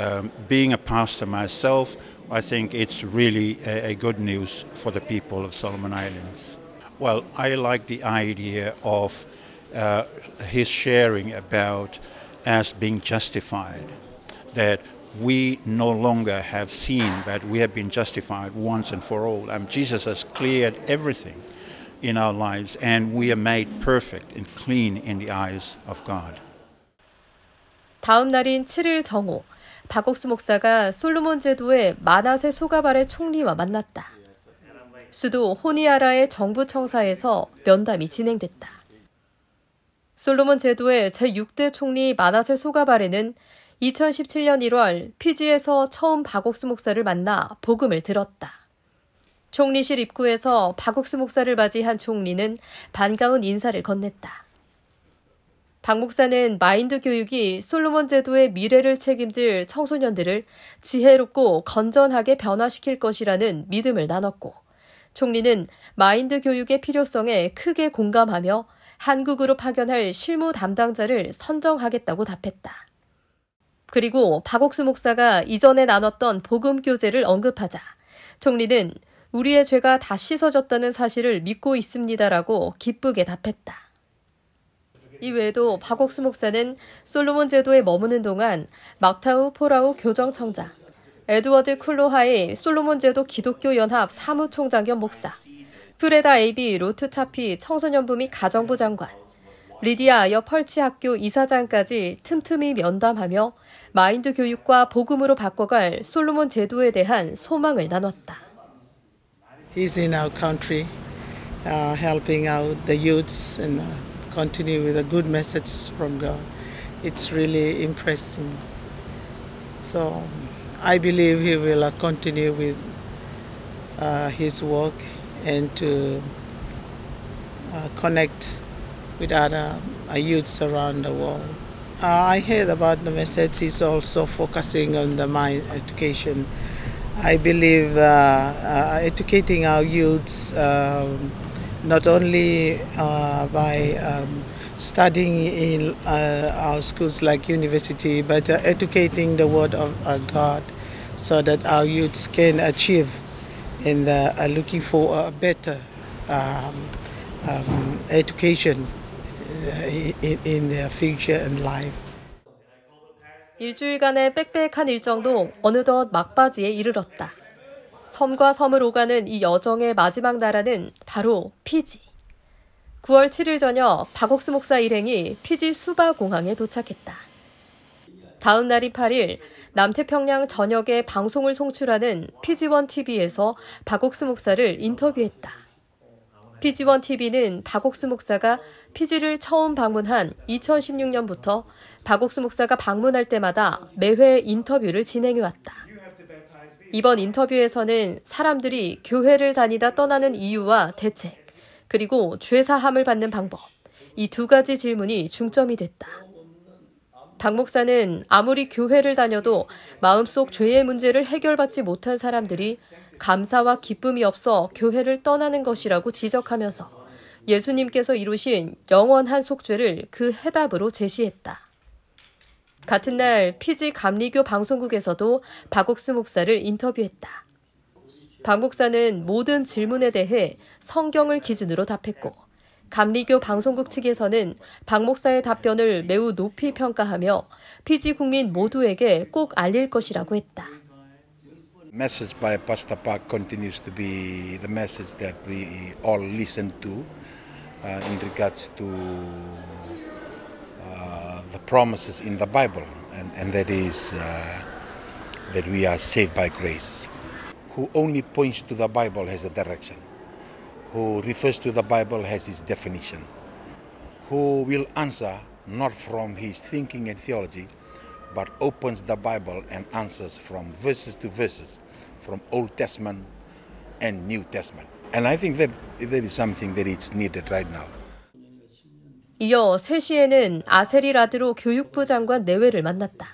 being a pastor myself, I think it's really a good news for the people of Solomon Islands. Well, I like the idea of his sharing about us being justified, that we no longer have sin, but we have been justified once and for all. Jesus has cleared everything in our lives, and we are made perfect and clean in the eyes of God. 다음 날인 7일 정오, 박옥수 목사가 솔로몬 제도의 마낫세 소가발의 총리와 만났다. 수도 호니아라의 정부 청사에서 면담이 진행됐다. 솔로몬 제도의 제6대 총리 마낫세 소가발에는 2017년 1월 피지에서 처음 박옥수 목사를 만나 복음을 들었다. 총리실 입구에서 박옥수 목사를 맞이한 총리는 반가운 인사를 건넸다. 박 목사는 마인드 교육이 솔로몬 제도의 미래를 책임질 청소년들을 지혜롭고 건전하게 변화시킬 것이라는 믿음을 나눴고, 총리는 마인드 교육의 필요성에 크게 공감하며 한국으로 파견할 실무 담당자를 선정하겠다고 답했다. 그리고 박옥수 목사가 이전에 나눴던 복음 교제를 언급하자 총리는 우리의 죄가 다 씻어졌다는 사실을 믿고 있습니다라고 기쁘게 답했다. 이외에도 박옥수 목사는 솔로몬 제도에 머무는 동안 막타우 포라우 교정청장, 에드워드 쿨로하의 솔로몬 제도 기독교 연합 사무총장 겸 목사, 프레다 에이비 로트 차피 청소년부 및 가정부 장관, 리디아 아여 펄치 학교 이사장까지 틈틈이 면담하며 마인드 교육과 복음으로 바꿔갈 솔로몬 제도에 대한 소망을 나눴다. He's in our country, helping out the youths and continue with a good message from God. It's really impressive. So I believe he will continue with his work and to connect with other youths around the world. I heard about the message. He's also focusing on the mind education. I believe educating our youths not only by studying in our schools like university, but educating the word of God so that our youths can achieve and looking for a better education in their future and life. 일주일간의 빽빽한 일정도 어느덧 막바지에 이르렀다. 섬과 섬을 오가는 이 여정의 마지막 나라는 바로 피지. 9월 7일 저녁 박옥수 목사 일행이 피지 수바 공항에 도착했다. 다음 날인 8일 남태평양 전역에 방송을 송출하는 피지원 TV에서 박옥수 목사를 인터뷰했다. 피지원 TV는 박옥수 목사가 피지를 처음 방문한 2016년부터 박옥수 목사가 방문할 때마다 매회 인터뷰를 진행해왔다. 이번 인터뷰에서는 사람들이 교회를 다니다 떠나는 이유와 대책, 그리고 죄사함을 받는 방법, 이 두 가지 질문이 중점이 됐다. 박 목사는 아무리 교회를 다녀도 마음속 죄의 문제를 해결받지 못한 사람들이 감사와 기쁨이 없어 교회를 떠나는 것이라고 지적하면서 예수님께서 이루신 영원한 속죄를 그 해답으로 제시했다. 같은 날 피지 감리교 방송국에서도 박옥수 목사를 인터뷰했다. 박 목사는 모든 질문에 대해 성경을 기준으로 답했고, 감리교 방송국 측에서는 박 목사의 답변을 매우 높이 평가하며 피지 국민 모두에게 꼭 알릴 것이라고 했다. Message by Pastor Park continues to be the message that we all listen to in regards to the promises in the Bible, and that is that we are saved by grace. Who only points to the Bible has a direction. Who refers to the Bible has its definition. Who will answer not from his thinking and theology, but opens the Bible and answers from verses to verses, from Old Testament and New Testament. And I think that is something that is needed right now. 이어 3시에는 아세리 라드로 교육부 장관 내외를 만났다.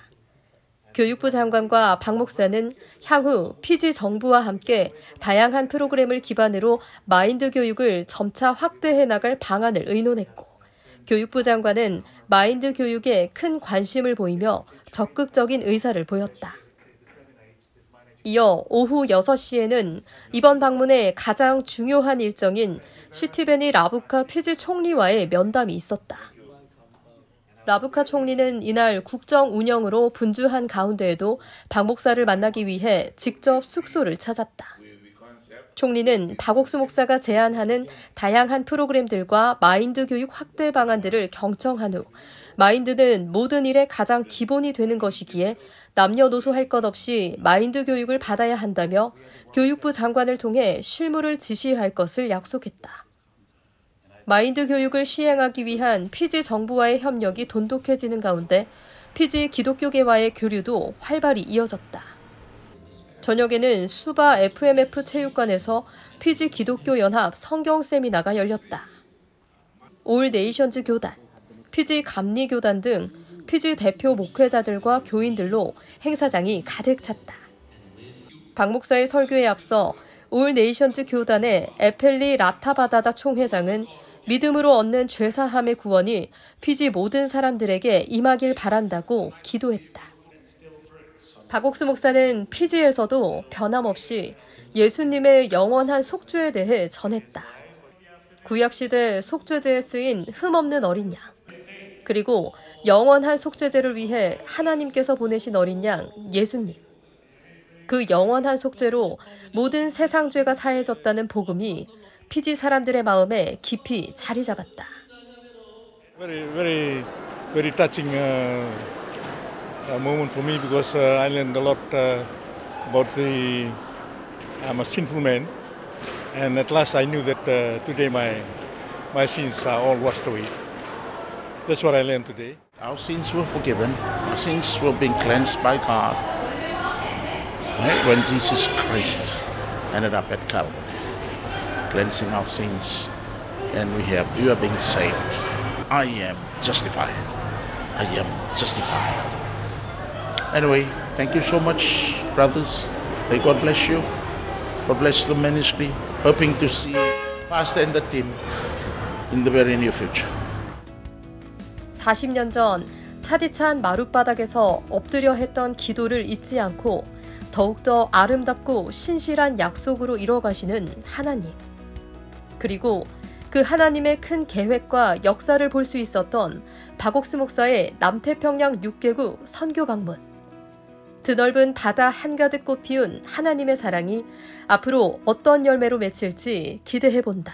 교육부 장관과 박 목사는 향후 피지 정부와 함께 다양한 프로그램을 기반으로 마인드 교육을 점차 확대해 나갈 방안을 의논했고, 교육부 장관은 마인드 교육에 큰 관심을 보이며 적극적인 의사를 보였다. 이어 오후 6시에는 이번 방문의 가장 중요한 일정인 시티베니 라부카 피지 총리와의 면담이 있었다. 라부카 총리는 이날 국정 운영으로 분주한 가운데에도 박 목사를 만나기 위해 직접 숙소를 찾았다. 총리는 박옥수 목사가 제안하는 다양한 프로그램들과 마인드 교육 확대 방안들을 경청한 후, 마인드는 모든 일의 가장 기본이 되는 것이기에 남녀노소 할 것 없이 마인드 교육을 받아야 한다며 교육부 장관을 통해 실무를 지시할 것을 약속했다. 마인드 교육을 시행하기 위한 피지 정부와의 협력이 돈독해지는 가운데 피지 기독교계와의 교류도 활발히 이어졌다. 저녁에는 수바 FMF 체육관에서 피지 기독교 연합 성경 세미나가 열렸다. 올 네이션즈 교단, 피지 감리 교단 등 피지 대표 목회자들과 교인들로 행사장이 가득 찼다. 박 목사의 설교에 앞서 올 네이션즈 교단의 에펠리 라타바다다 총회장은 믿음으로 얻는 죄사함의 구원이 피지 모든 사람들에게 임하길 바란다고 기도했다. 박옥수 목사는 피지에서도 변함없이 예수님의 영원한 속죄에 대해 전했다. 구약시대 속죄제에 쓰인 흠없는 어린 양, 그리고 영원한 속죄제를 위해 하나님께서 보내신 어린 양 예수님. 그 영원한 속죄로 모든 세상 죄가 사해졌다는 복음이 피지 사람들의 마음에 깊이 자리 잡았다. Very touching moment for me because I learned a lot about I'm a sinful man, and at last I knew that today my sins are all washed away. That's what I learned today. Our sins were forgiven. Our sins were being cleansed by God. Right? When Jesus Christ ended up at Calvary, cleansing our sins, and we are being saved. I am justified. I am justified. Anyway, thank you so much, brothers. May God bless you. God bless the ministry. Hoping to see Pastor and the team in the very near future. 40년 전 차디찬 마룻바닥에서 엎드려 했던 기도를 잊지 않고 더욱더 아름답고 신실한 약속으로 이뤄가시는 하나님. 그리고 그 하나님의 큰 계획과 역사를 볼 수 있었던 박옥수 목사의 남태평양 6개국 선교 방문. 드넓은 바다 한가득 꽃피운 하나님의 사랑이 앞으로 어떤 열매로 맺힐지 기대해본다.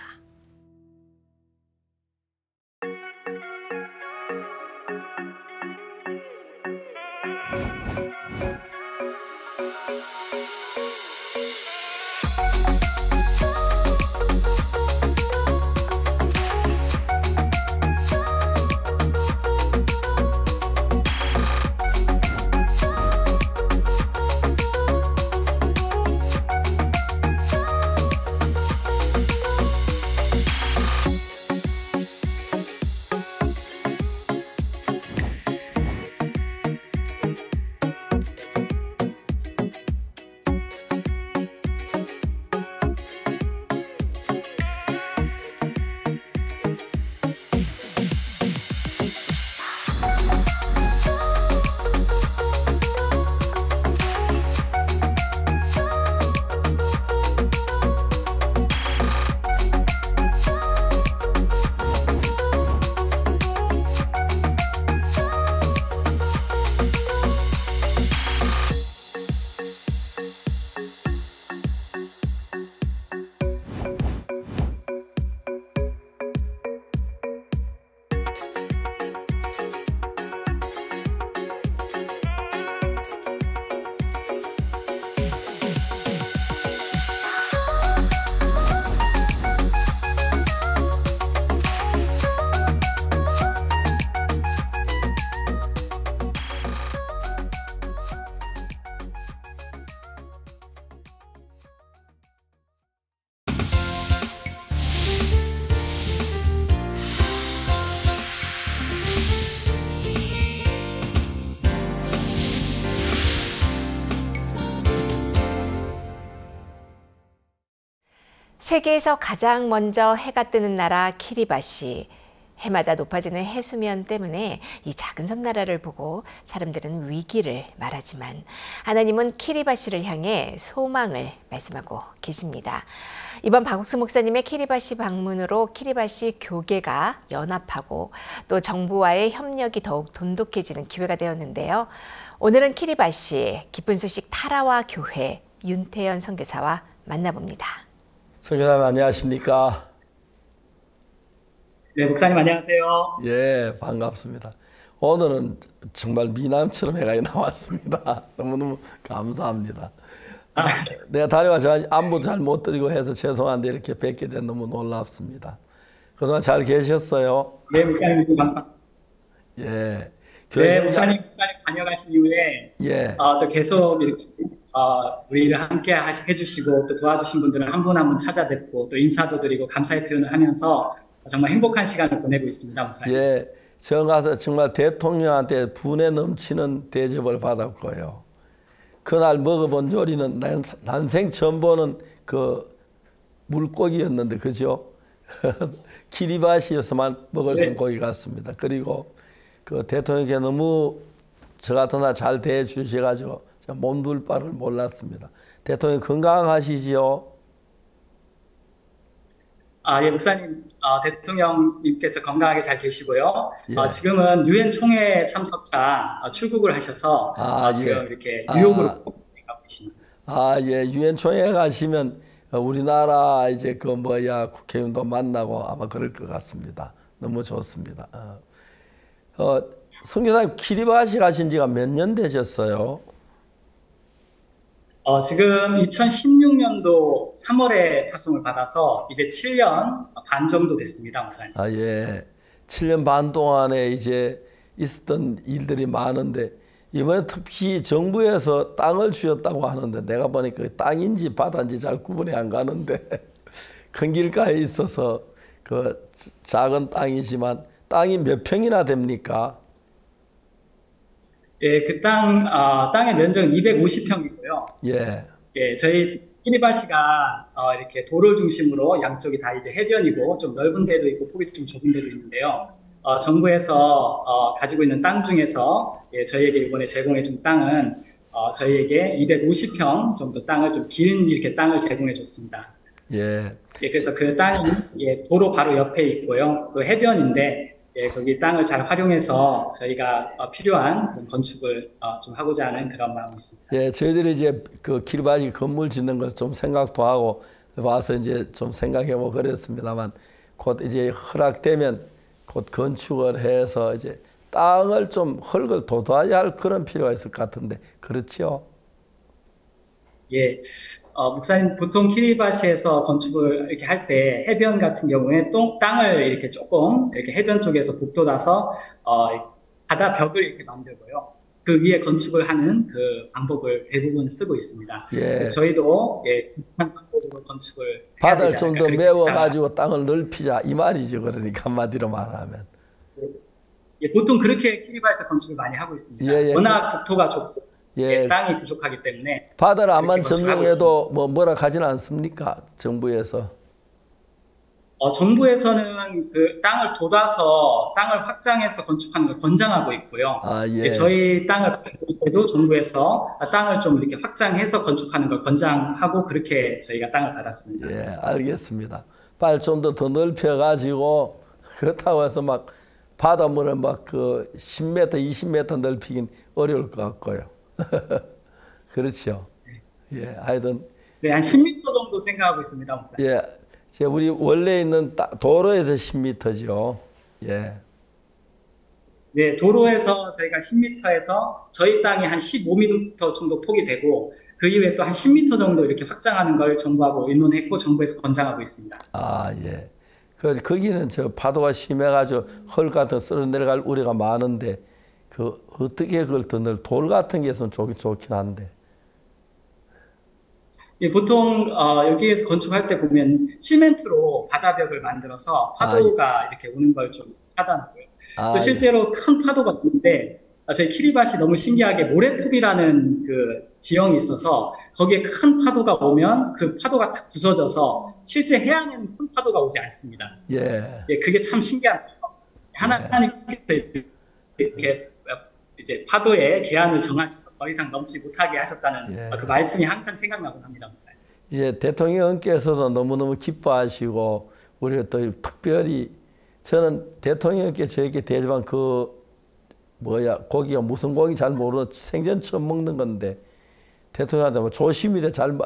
세계에서 가장 먼저 해가 뜨는 나라 키리바시. 해마다 높아지는 해수면 때문에 이 작은 섬나라를 보고 사람들은 위기를 말하지만 하나님은 키리바시를 향해 소망을 말씀하고 계십니다. 이번 박옥수 목사님의 키리바시 방문으로 키리바시 교계가 연합하고 또 정부와의 협력이 더욱 돈독해지는 기회가 되었는데요. 오늘은 키리바시 기쁜 소식 타라와 교회 윤태현 선교사와 만나봅니다. 선교사님 안녕하십니까? 네, 목사님 안녕하세요. 예, 반갑습니다. 오늘은 정말 미남처럼 해가 나왔습니다. 너무너무 감사합니다. 내가 다녀와서 안부 잘 못 드리고 해서 죄송한데 이렇게 뵙게 돼 너무 놀랍습니다. 그동안 잘 계셨어요? 네, 목사님 감사합니다. 예. 네, 목사님 다녀가신 이후에 예. 또 계속 이렇게 우리를 함께 해주시고 또 도와주신 분들은 한 분 한 분 찾아뵙고 또 인사도 드리고 감사의 표현을 하면서 정말 행복한 시간을 보내고 있습니다, 목사님. 예, 저 가서 정말 대통령한테 분에 넘치는 대접을 받았고요. 그날 먹어본 요리는 난생 처음 보는 그 물고기였는데, 그죠? 키리바시에서만 먹을 수 있는 고기 같습니다. 그리고 그 대통령께 너무 저 같은 날 잘 대해주셔가지고 몸둘 바를 몰랐습니다. 대통령 건강하시지요? 예, 목사님, 대통령님께서 건강하게 잘 계시고요. 예. 지금은 유엔 총회 참석차 출국을 하셔서 지금 예. 이렇게 뉴욕으로 가고 계십니다. 예, 유엔 총회 가시면 우리나라 이제 그 국회의원도 만나고 아마 그럴 것 같습니다. 너무 좋습니다. 선교사님 키리바시 가신 지가 몇 년 되셨어요? 지금 2016년도 3월에 파송을 받아서 이제 7년 반 정도 됐습니다, 목사님. 예. 7년 반 동안에 이제 있었던 일들이 많은데 이번에 특히 정부에서 땅을 주셨다고 하는데 내가 보니까 땅인지 바다인지 잘 구분이 안 가는데 큰 길가에 있어서 그 작은 땅이지만 땅이 몇 평이나 됩니까? 예, 그 땅의 면적은 250평이고요. 예. 예, 저희 키리바시가 이렇게 도를 중심으로 양쪽이 다 이제 해변이고 좀 넓은 데도 있고 폭이 좀 좁은 데도 있는데요. 정부에서 가지고 있는 땅 중에서 저희에게 이번에 제공해 준 땅은 저희에게 250평 정도 땅을 좀 긴 이렇게 땅을 제공해 줬습니다. 예. 예, 그래서 그 땅이 도로 바로 옆에 있고요. 또 해변인데 거기 땅을 잘 활용해서 저희가 필요한 그런 건축을 좀 하고자 하는 그런 마음이 있습니다. 예, 저희들이 이제 그 키리바시 건물 짓는 걸 좀 생각도 하고 와서 이제 좀 생각해보고 그랬습니다만 곧 이제 허락되면 곧 건축을 해서 이제 땅을 좀 흙을 돋아야 할 그런 필요가 있을 것 같은데 그렇지요? 예. 목사님, 보통 키리바시에서 건축을 이렇게 할 때 해변 같은 경우에 땅을 이렇게 조금 이렇게 해변 쪽에서 복도라서 바다 벽을 이렇게 만들고요. 그 위에 건축을 하는 그 방법을 대부분 쓰고 있습니다. 예. 그래서 저희도 비슷한 방법으로 건축을 바다를 좀 더 메워가지고 땅을 넓히자 이 말이죠. 그러니까 한마디로 말하면. 예, 보통 그렇게 키리바시에서 건축을 많이 하고 있습니다. 예, 예. 워낙 국토가 좁고 예. 땅이 부족하기 때문에 바다를 암만 점령해도 뭐라 하지는 않습니까? 정부에서. 정부에서는 그 땅을 돋아서 땅을 확장해서 건축하는 걸 권장하고 있고요. 예. 저희 땅을 받을 때도 정부에서 땅을 좀 이렇게 확장해서 건축하는 걸 권장하고 그렇게 저희가 땅을 받았습니다. 예, 알겠습니다. 빨리 좀 더 넓혀가지고 그렇다고 해서 막 바닷물을 막 그 10m, 20m 넓히긴 어려울 것 같고요. 그렇죠. 예, 하여튼. 네, 한 10m 정도 생각하고 있습니다, 목사님. 예, 우리 원래 있는 도로에서 10m죠. 예. 네, 도로에서 저희가 10m에서 저희 땅이 한 15m 정도 폭이 되고 그 이후에 또 한 10m 정도 이렇게 확장하는 걸 정부하고 의논했고 정부에서 권장하고 있습니다. 예. 거기는 저 파도가 심해가지고 헐 같은 쓸어 내려갈 우려가 많은데 그 어떻게 그걸 더 돌 같은 게 있으면 좋긴 한데. 예, 보통 여기에서 건축할 때 보면 시멘트로 바다벽을 만들어서 파도가 이렇게 오는 걸 좀 차단하고요. 또 실제로 큰 파도가 오는데 저희 키리바시 너무 신기하게 모래톱이라는 그 지형이 있어서 거기에 큰 파도가 오면 그 파도가 딱 부서져서 실제 해안에는 큰 파도가 오지 않습니다. 예. 예, 그게 참 신기한 거예요. 하나님께서 이렇게 이제 파도의 계한을 정하셔서 더 이상 넘지 못하게 하셨다는 예. 그 말씀이 항상 생각나곤 합니다, 목사님. 이제 대통령께서도 너무너무 기뻐하시고 우리가 또 특별히 저는 대통령께 저에게 대접한 고기가 무슨 고기 잘 모르는 생전 처음 먹는 건데 대통령한테 뭐 조심히래 잘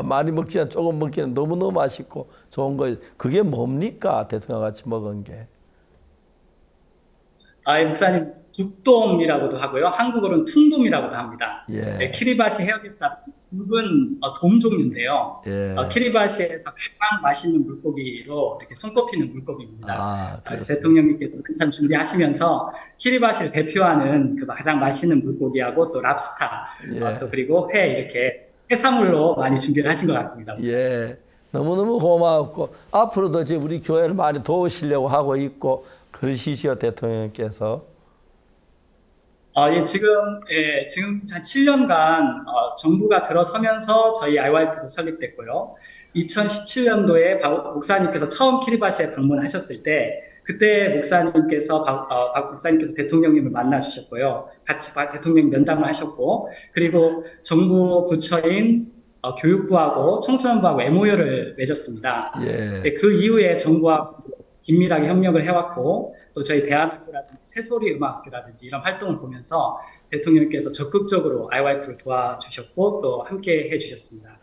많이 먹지 않아 조금 먹기는 너무너무 맛있고 좋은 거 그게 뭡니까 대통령 같이 먹은 게? 목사님 북돔이라고도 하고요. 한국어로는 퉁돔이라고도 합니다. 예. 네, 키리바시 해역에서 잡은 굵은 돔 종류인데요. 예. 키리바시에서 가장 맛있는 물고기로 이렇게 손꼽히는 물고기입니다. 그래서 대통령님께서 한참 준비하시면서 키리바시를 대표하는 그 가장 맛있는 물고기하고 또 랍스타, 예. 또 그리고 회 이렇게 해산물로 많이 준비를 하신 것 같습니다. 예. 너무너무 고마웠고 앞으로도 이제 우리 교회를 많이 도우시려고 하고 있고 그러시죠 대통령께서. 예, 지금 한 7년간 정부가 들어서면서 저희 RYF도 설립됐고요. 2017년도에 박 목사님께서 처음 키리바시에 방문하셨을 때 그때 목사님께서 박 목사님께서 대통령님을 만나 주셨고요. 같이 대통령 면담을 하셨고 그리고 정부 부처인 교육부하고 청소년부하고 MOU를 맺었습니다. 예. 네, 그 이후에 정부와 긴밀하게 협력을 해왔고 또 저희 대안학교라든지 새소리 음악학교라든지 이런 활동을 보면서 대통령께서 적극적으로 RYF를 도와주셨고 또 함께 해주셨습니다.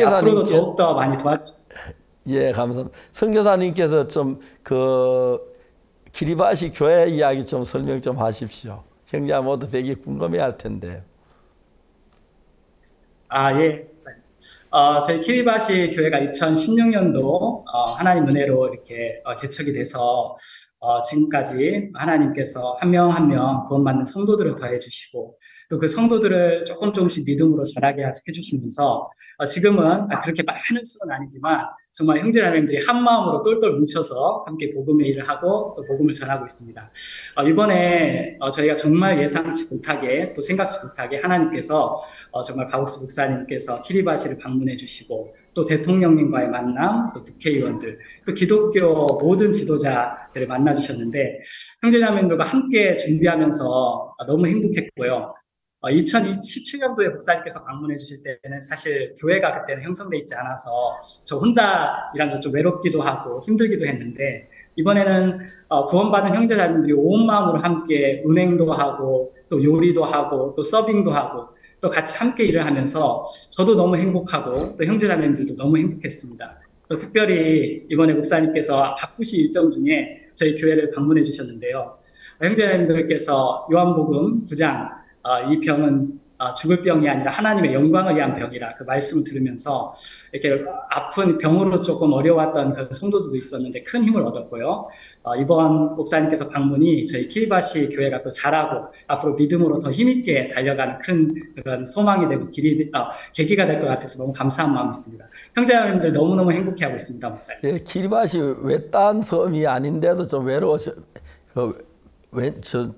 앞으로도 더욱더 많이 도와주셨습니다. 예, 감사합니다. 선교사님께서 좀 키리바시 교회 이야기 좀 설명 좀 하십시오. 형제자 모두 되게 궁금해할 텐데. 예. 저희 키리바시 교회가 2016년도 하나님 은혜로 이렇게 개척이 돼서 지금까지 하나님께서 한 명 한 명 구원받는 성도들을 더해 주시고 또 그 성도들을 조금씩 믿음으로 자라게 해주시면서 지금은 그렇게 많은 수는 아니지만 정말 형제자매님들이 한 마음으로 똘똘 뭉쳐서 함께 복음의 일을 하고 또 복음을 전하고 있습니다. 이번에 저희가 정말 예상치 못하게 또 생각지 못하게 하나님께서 정말 박옥수 목사님께서 키리바시를 방문해 주시고 또 대통령님과의 만남, 또 국회의원들, 또 기독교 모든 지도자들을 만나 주셨는데 형제자매님들과 함께 준비하면서 너무 행복했고요. 2017년도에 목사님께서 방문해 주실 때는 사실 교회가 그때는 형성돼 있지 않아서 저 혼자 일하면서 좀 외롭기도 하고 힘들기도 했는데 이번에는 구원받은 형제자매들이 온 마음으로 함께 은행도 하고 또 요리도 하고 또 서빙도 하고 또 같이 함께 일을 하면서 저도 너무 행복하고 또 형제자매들도 너무 행복했습니다. 또 특별히 이번에 목사님께서 바쁘신 일정 중에 저희 교회를 방문해 주셨는데요. 형제자매들께서 요한복음 9장 이 병은 죽을 병이 아니라 하나님의 영광을 위한 병이라 그 말씀을 들으면서 이렇게 아픈 병으로 조금 어려웠던 그 성도들도 있었는데 큰 힘을 얻었고요. 이번 목사님께서 방문이 저희 키리바시 교회가 또 잘하고 앞으로 믿음으로 더 힘있게 달려가는 큰 그런 소망이 되고 계기가 될 것 같아서 너무 감사한 마음이 있습니다. 형제자매님들 너무너무 행복해하고 있습니다, 목사님. 예, 키리바시 외딴 섬이 아닌데도 좀 외로워서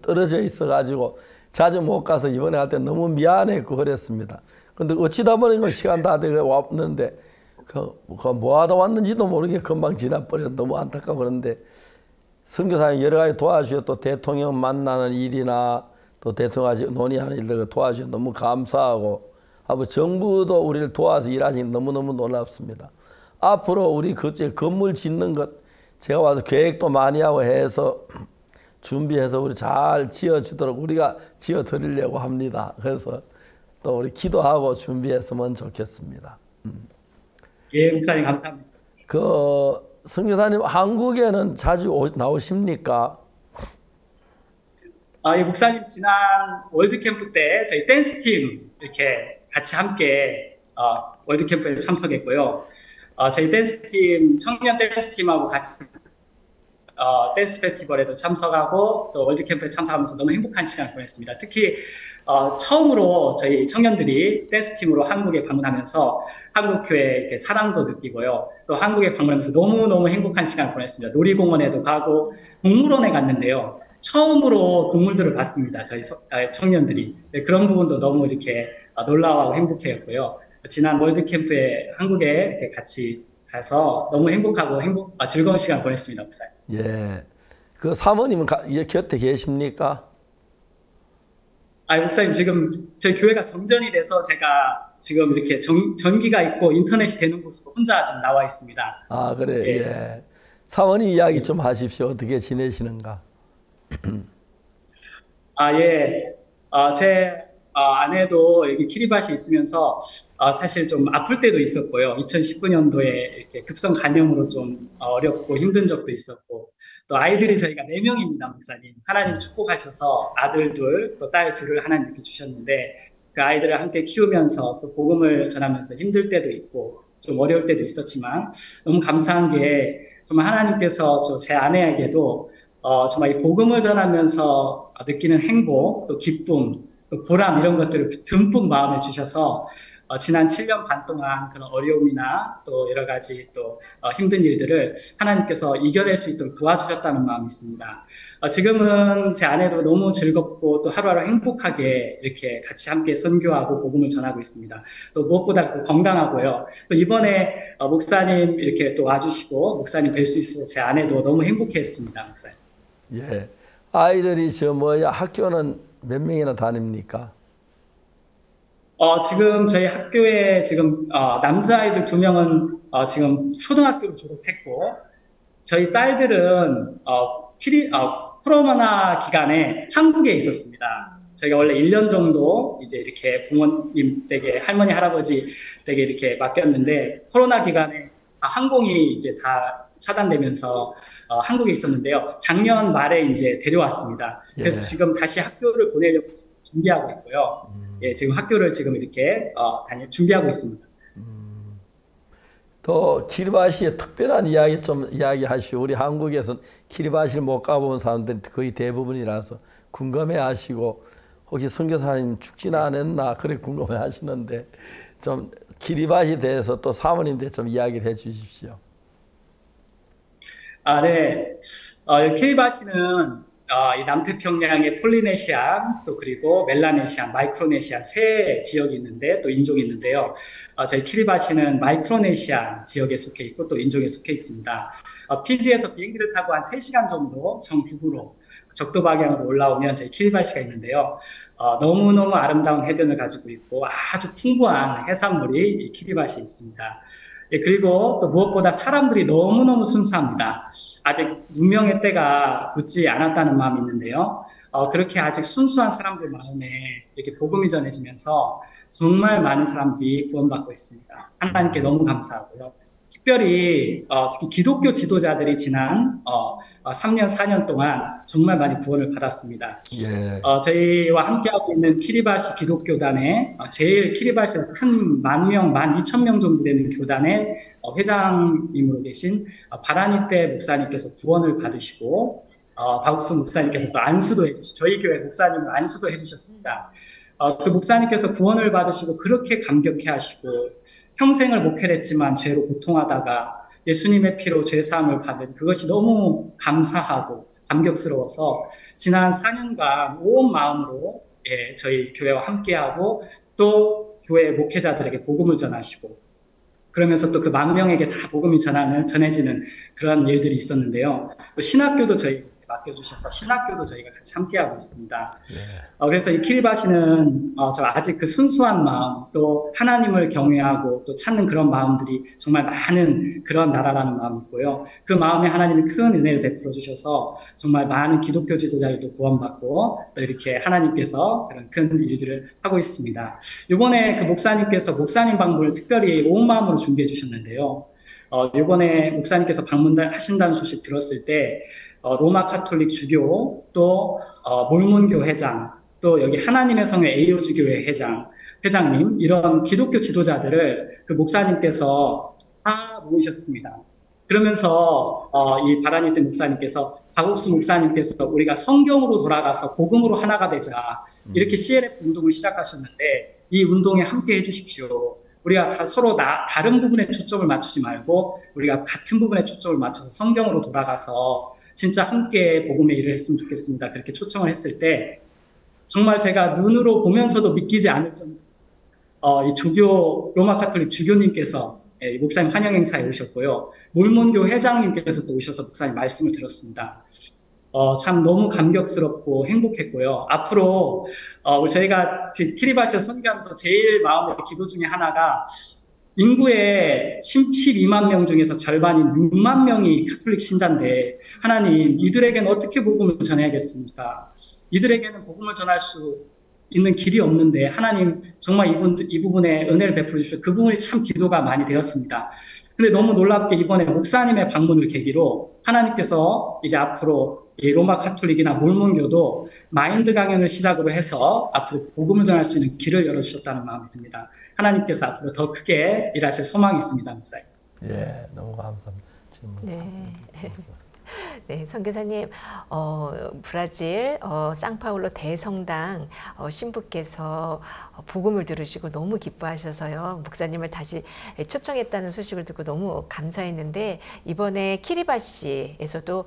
떨어져 있어가지고 자주 못 가서 이번에 할 때 너무 미안했고 그랬습니다. 근데 어찌다 보니까 시간 다 되게 왔는데 뭐 하다 왔는지도 모르게 금방 지나버려서 너무 안타까워 그런데 선교사님 여러 가지 도와주셔 또 대통령 만나는 일이나 또 대통령 논의하는 일들 도와주셔 너무 감사하고 하고 정부도 우리를 도와서 일하시니 너무너무 놀랍습니다. 앞으로 우리 그쪽에 건물 짓는 것 제가 와서 계획도 많이 하고 해서 준비해서 우리 잘 지어주도록 우리가 지어드리려고 합니다. 그래서 또 우리 기도하고 준비했으면 좋겠습니다. 예, 목사님 감사합니다. 선교사님 한국에는 자주 나오십니까? 예, 목사님 지난 월드캠프 때 저희 댄스팀 이렇게 같이 함께 월드캠프에 참석했고요. 저희 댄스팀 청년 댄스팀하고 같이 댄스 페스티벌에도 참석하고 또 월드캠프에 참석하면서 너무 행복한 시간을 보냈습니다. 특히 처음으로 저희 청년들이 댄스팀으로 한국에 방문하면서 한국교회의 사랑도 느끼고요. 또 한국에 방문하면서 너무너무 행복한 시간을 보냈습니다. 놀이공원에도 가고 동물원에 갔는데요. 처음으로 동물들을 봤습니다. 저희 청년들이. 네, 그런 부분도 너무 이렇게 놀라워하고 행복했고요. 지난 월드캠프에 한국에 이렇게 같이 가서 너무 행복하고 즐거운 시간 보냈습니다, 목사님. 예. 그 사모님은 곁에 계십니까? 목사님, 지금 저희 교회가 정전이 돼서 제가 지금 이렇게 전기가 있고 인터넷이 되는 곳으로 혼자 좀 나와 있습니다. 아, 그래. 예. 예. 사모님 이야기 좀 하십시오. 어떻게 지내시는가? 예. 제 아내도 여기 키리바시 있으면서 사실 좀 아플 때도 있었고요. 2019년도에 이렇게 급성 간염으로 좀 어렵고 힘든 적도 있었고, 또 아이들이 저희가 4명입니다, 목사님. 하나님 축복하셔서 아들 둘, 또 딸 둘을 하나님께 주셨는데, 그 아이들을 함께 키우면서 또 복음을 전하면서 힘들 때도 있고 좀 어려울 때도 있었지만, 너무 감사한 게 정말 하나님께서 제 아내에게도 정말 이 복음을 전하면서 느끼는 행복, 또 기쁨, 또 보람, 이런 것들을 듬뿍 마음에 주셔서 지난 7년 반 동안 그런 어려움이나 또 여러 가지 또 힘든 일들을 하나님께서 이겨낼 수 있도록 도와주셨다는 마음이 있습니다. 지금은 제 아내도 너무 즐겁고 또 하루하루 행복하게 이렇게 같이 함께 선교하고 복음을 전하고 있습니다. 또 무엇보다 또 건강하고요. 또 이번에 목사님 이렇게 또 와주시고 목사님 뵐 수 있어서 제 아내도 너무 행복했습니다, 목사님. 예. 아이들이 학교는 몇 명이나 다닙니까? 지금 저희 학교에 지금 남자아이들 2명은 지금 초등학교를 졸업했고, 저희 딸들은 코로나 기간에 한국에 있었습니다. 저희가 원래 1년 정도 이제 이렇게 부모님 댁에, 할머니 할아버지 댁에 이렇게 맡겼는데, 코로나 기간에 항공이 이제 다 차단되면서 한국에 있었는데요. 작년 말에 이제 데려왔습니다. 그래서 지금 다시 학교를 보내려고 준비하고 있고요. 예, 지금 학교를 지금 이렇게 준비하고 있습니다. 또 키리바시의 특별한 이야기 좀 이야기하시오. 우리 한국에서는 키리바시를 못 가본 사람들이 거의 대부분이라서 궁금해하시고, 혹시 선교사님 죽지는 않았나 그래 궁금해하시는데, 좀 키리바시에 대해서 또 사모님 대해 좀 이야기를 해주십시오. 네. 키리바시는 이 남태평양의 폴리네시안, 또 그리고 멜라네시안, 마이크로네시안 3 지역이 있는데, 또 인종이 있는데요. 저희 키리바시는 마이크로네시안 지역에 속해 있고 또 인종에 속해 있습니다. 피지에서 비행기를 타고 한 3시간 정도 정북으로 적도 방향으로 올라오면 저희 키리바시가 있는데요. 너무너무 아름다운 해변을 가지고 있고 아주 풍부한 해산물이 이 키리바시에 있습니다. 예, 그리고 또 무엇보다 사람들이 너무너무 순수합니다. 아직 운명의 때가 굳지 않았다는 마음이 있는데요. 그렇게 아직 순수한 사람들 마음에 이렇게 복음이 전해지면서 정말 많은 사람들이 구원받고 있습니다. 하나님께 너무 감사하고요. 특별히 특히 기독교 지도자들이 지난 3년, 4년 동안 정말 많이 구원을 받았습니다. 예. 저희와 함께하고 있는 키리바시 기독교단의 제일 키리바시에서 큰 10,000명, 12,000명 정도 되는 교단의 회장님으로 계신 바라니떼 목사님께서 구원을 받으시고, 박욱수 목사님께서 또 안수도 해주시고, 저희 교회 목사님을 안수도 해주셨습니다. 그 목사님께서 구원을 받으시고 그렇게 감격해 하시고, 평생을 목회를 했지만 죄로 고통하다가 예수님의 피로 죄사함을 받은 그것이 너무 감사하고 감격스러워서 지난 4년간 온 마음으로 저희 교회와 함께하고 또 교회 목회자들에게 복음을 전하시고, 그러면서 또 그 10,000명에게 다 복음이 전해지는 그런 일들이 있었는데요. 또 신학교도 저희 맡겨주셔서 신학교도 저희가 같이 함께하고 있습니다. 그래서 이 키리바시는 저 아직 그 순수한 마음, 또 하나님을 경외하고 또 찾는 그런 마음들이 정말 많은 그런 나라라는 마음이 있고요. 그 마음에 하나님이 큰 은혜를 베풀어 주셔서 정말 많은 기독교 지도자들도 구원받고 또 이렇게 하나님께서 그런 큰 일들을 하고 있습니다. 이번에 그 목사님께서 목사님 방문을 특별히 온 마음으로 준비해 주셨는데요. 이번에 목사님께서 방문하신다는 소식 들었을 때 로마 카톨릭 주교, 또 몰몬교 회장, 또 여기 하나님의 성회 AOG교회 회장님, 이런 기독교 지도자들을 그 목사님께서 다 모으셨습니다. 그러면서 이 바라니떼 목사님께서, 박옥수 목사님께서 우리가 성경으로 돌아가서 복음으로 하나가 되자, 이렇게 CLF 운동을 시작하셨는데 이 운동에 함께 해주십시오. 우리가 다 서로 다른 부분에 초점을 맞추지 말고 우리가 같은 부분에 초점을 맞춰서 성경으로 돌아가서 진짜 함께 복음의 일을 했으면 좋겠습니다. 그렇게 초청을 했을 때 정말 제가 눈으로 보면서도 믿기지 않을 정도 이 조교 로마 카톨릭 주교님께서 목사님 환영 행사에 오셨고요. 몰몬교 회장님께서 또 오셔서 목사님 말씀을 들었습니다. 참 너무 감격스럽고 행복했고요. 앞으로 저희가 지금 키리바시를 선교하면서 제일 마음의 기도 중에 하나가 인구의 12만 명 중에서 절반인 6만 명이 카톨릭 신자인데 하나님 이들에게는 어떻게 복음을 전해야겠습니까? 이들에게는 복음을 전할 수 있는 길이 없는데 하나님 정말 이 부분에 은혜를 베풀어 주시고 그 부분이 참 기도가 많이 되었습니다. 근데 너무 놀랍게 이번에 목사님의 방문을 계기로 하나님께서 이제 앞으로 이 로마 카톨릭이나 몰몬교도 마인드 강연을 시작으로 해서 앞으로 복음을 전할 수 있는 길을 열어주셨다는 마음이 듭니다. 하나님께서 앞으로 더 크게 일하실 소망이 있습니다, 목사님. 예, 너무 감사합니다. 네. 네, 선교사님, 브라질 상파울로 대성당 신부께서 복음을 들으시고 너무 기뻐하셔서요. 목사님을 다시 초청했다는 소식을 듣고 너무 감사했는데 이번에 키리바시에서도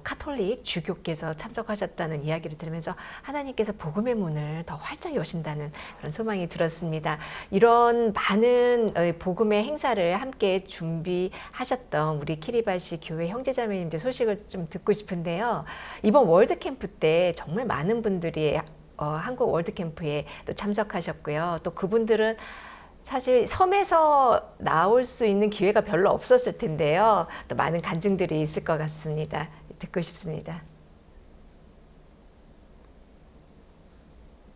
카톨릭 주교께서 참석하셨다는 이야기를 들으면서 하나님께서 복음의 문을 더 활짝 여신다는 그런 소망이 들었습니다. 이런 많은 복음의 행사를 함께 준비하셨던 우리 키리바시 교회 형제자매님들 소식을 좀 듣고 싶은데요. 이번 월드캠프 때 정말 많은 분들이 한국 월드캠프에 또 참석하셨고요. 또 그분들은 사실 섬에서 나올 수 있는 기회가 별로 없었을 텐데요. 또 많은 간증들이 있을 것 같습니다. 듣고 싶습니다.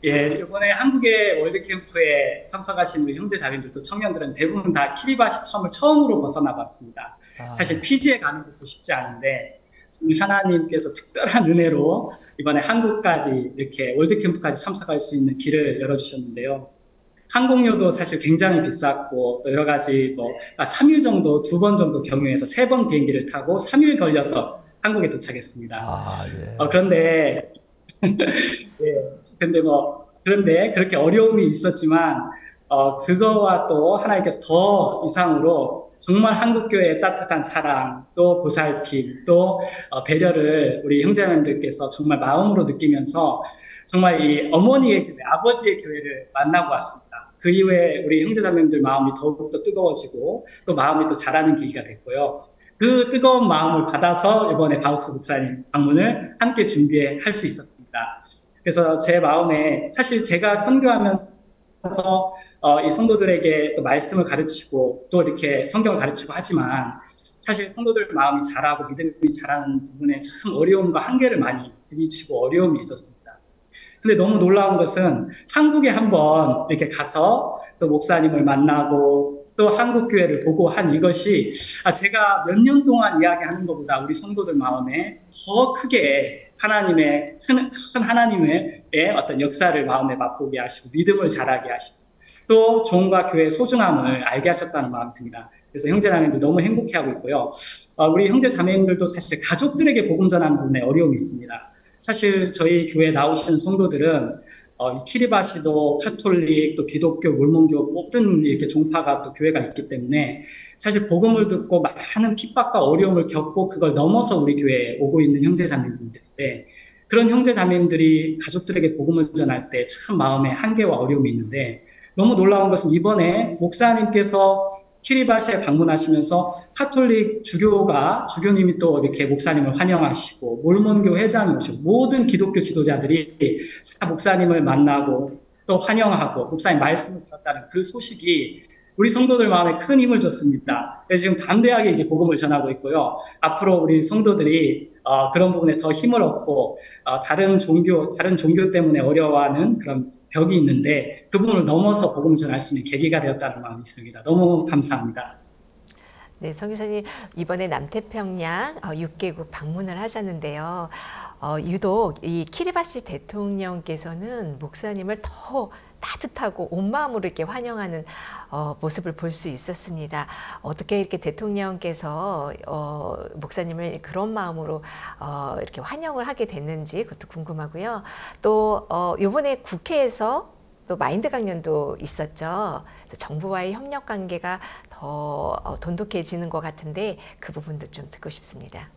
예, 이번에 한국의 월드캠프에 참석하신 우리 형제자매들도 청년들은 대부분 다 키리바시 섬을 처음으로 벗어나봤습니다. 사실 피지에 가는 것도 쉽지 않은데 하나님께서 특별한 은혜로 이번에 한국까지 이렇게 월드캠프까지 참석할 수 있는 길을 열어주셨는데요. 항공료도 사실 굉장히 비쌌고 또 여러 가지 3일 정도 2번 정도 경유해서 3번 비행기를 타고 3일 걸려서 한국에 도착했습니다. 예. 그런데 그런데 그렇게 어려움이 있었지만 그거와 또 하나님께서 더 이상으로 정말 한국교회의 따뜻한 사랑, 또 보살핌, 또 배려를 우리 형제자매들께서 정말 마음으로 느끼면서 정말 이 어머니의 교회, 아버지의 교회를 만나고 왔습니다. 그 이후에 우리 형제자매들 마음이 더욱더 뜨거워지고 또 마음이 또 자라는 계기가 됐고요. 그 뜨거운 마음을 받아서 이번에 바욱스 목사님 방문을 함께 준비할 수 있었습니다. 그래서 제 마음에 사실 제가 선교하면서 이 성도들에게 또 말씀을 가르치고 또 이렇게 성경을 가르치고 하지만 사실 성도들 마음이 자라고 믿음이 자라는 부분에 참 어려움과 한계를 많이 부딪히고 어려움이 있었습니다. 근데 너무 놀라운 것은 한국에 한번 이렇게 가서 또 목사님을 만나고 또 한국교회를 보고 한 이것이 제가 몇 년 동안 이야기하는 것보다 우리 성도들 마음에 더 크게 하나님의 큰 하나님의 어떤 역사를 마음에 맛보게 하시고 믿음을 자라게 하시고 또 종과 교회의 소중함을 알게 하셨다는 마음이 듭니다. 그래서 형제자매님들 너무 행복해하고 있고요. 우리 형제자매님들도 사실 가족들에게 복음 전하는 부분에 어려움이 있습니다. 사실 저희 교회에 나오시는 성도들은 이 키리바시도 카톨릭, 또 기독교, 몰몬교 모든 이렇게 종파가 또 교회가 있기 때문에 사실 복음을 듣고 많은 핍박과 어려움을 겪고 그걸 넘어서 우리 교회에 오고 있는 형제자매님들인데 그런 형제자매님들이 가족들에게 복음을 전할 때 참 마음에 한계와 어려움이 있는데 너무 놀라운 것은 이번에 목사님께서 키리바시에 방문하시면서 카톨릭 주교님이 또 이렇게 목사님을 환영하시고 몰몬교 회장이 오시고 모든 기독교 지도자들이 다 목사님을 만나고 또 환영하고 목사님 말씀을 들었다는 그 소식이 우리 성도들 마음에 큰 힘을 줬습니다. 그래서 지금 담대하게 이제 복음을 전하고 있고요. 앞으로 우리 성도들이 그런 부분에 더 힘을 얻고 다른 종교 때문에 어려워하는 그런 벽이 있는데 그 부분을 넘어서 복음을 전할 수 있는 계기가 되었다는 마음이 있습니다. 너무 감사합니다. 네, 선교사님 이번에 남태평양 6개국 방문을 하셨는데요. 유독 이 키리바시 대통령께서는 목사님을 더 따뜻하고 온 마음으로 이렇게 환영하는 모습을 볼 수 있었습니다. 어떻게 이렇게 대통령께서 목사님을 그런 마음으로 이렇게 환영을 하게 됐는지 그것도 궁금하고요. 또 이번에 국회에서 또 마인드 강연도 있었죠. 정부와의 협력 관계가 더 돈독해지는 것 같은데 그 부분도 좀 듣고 싶습니다.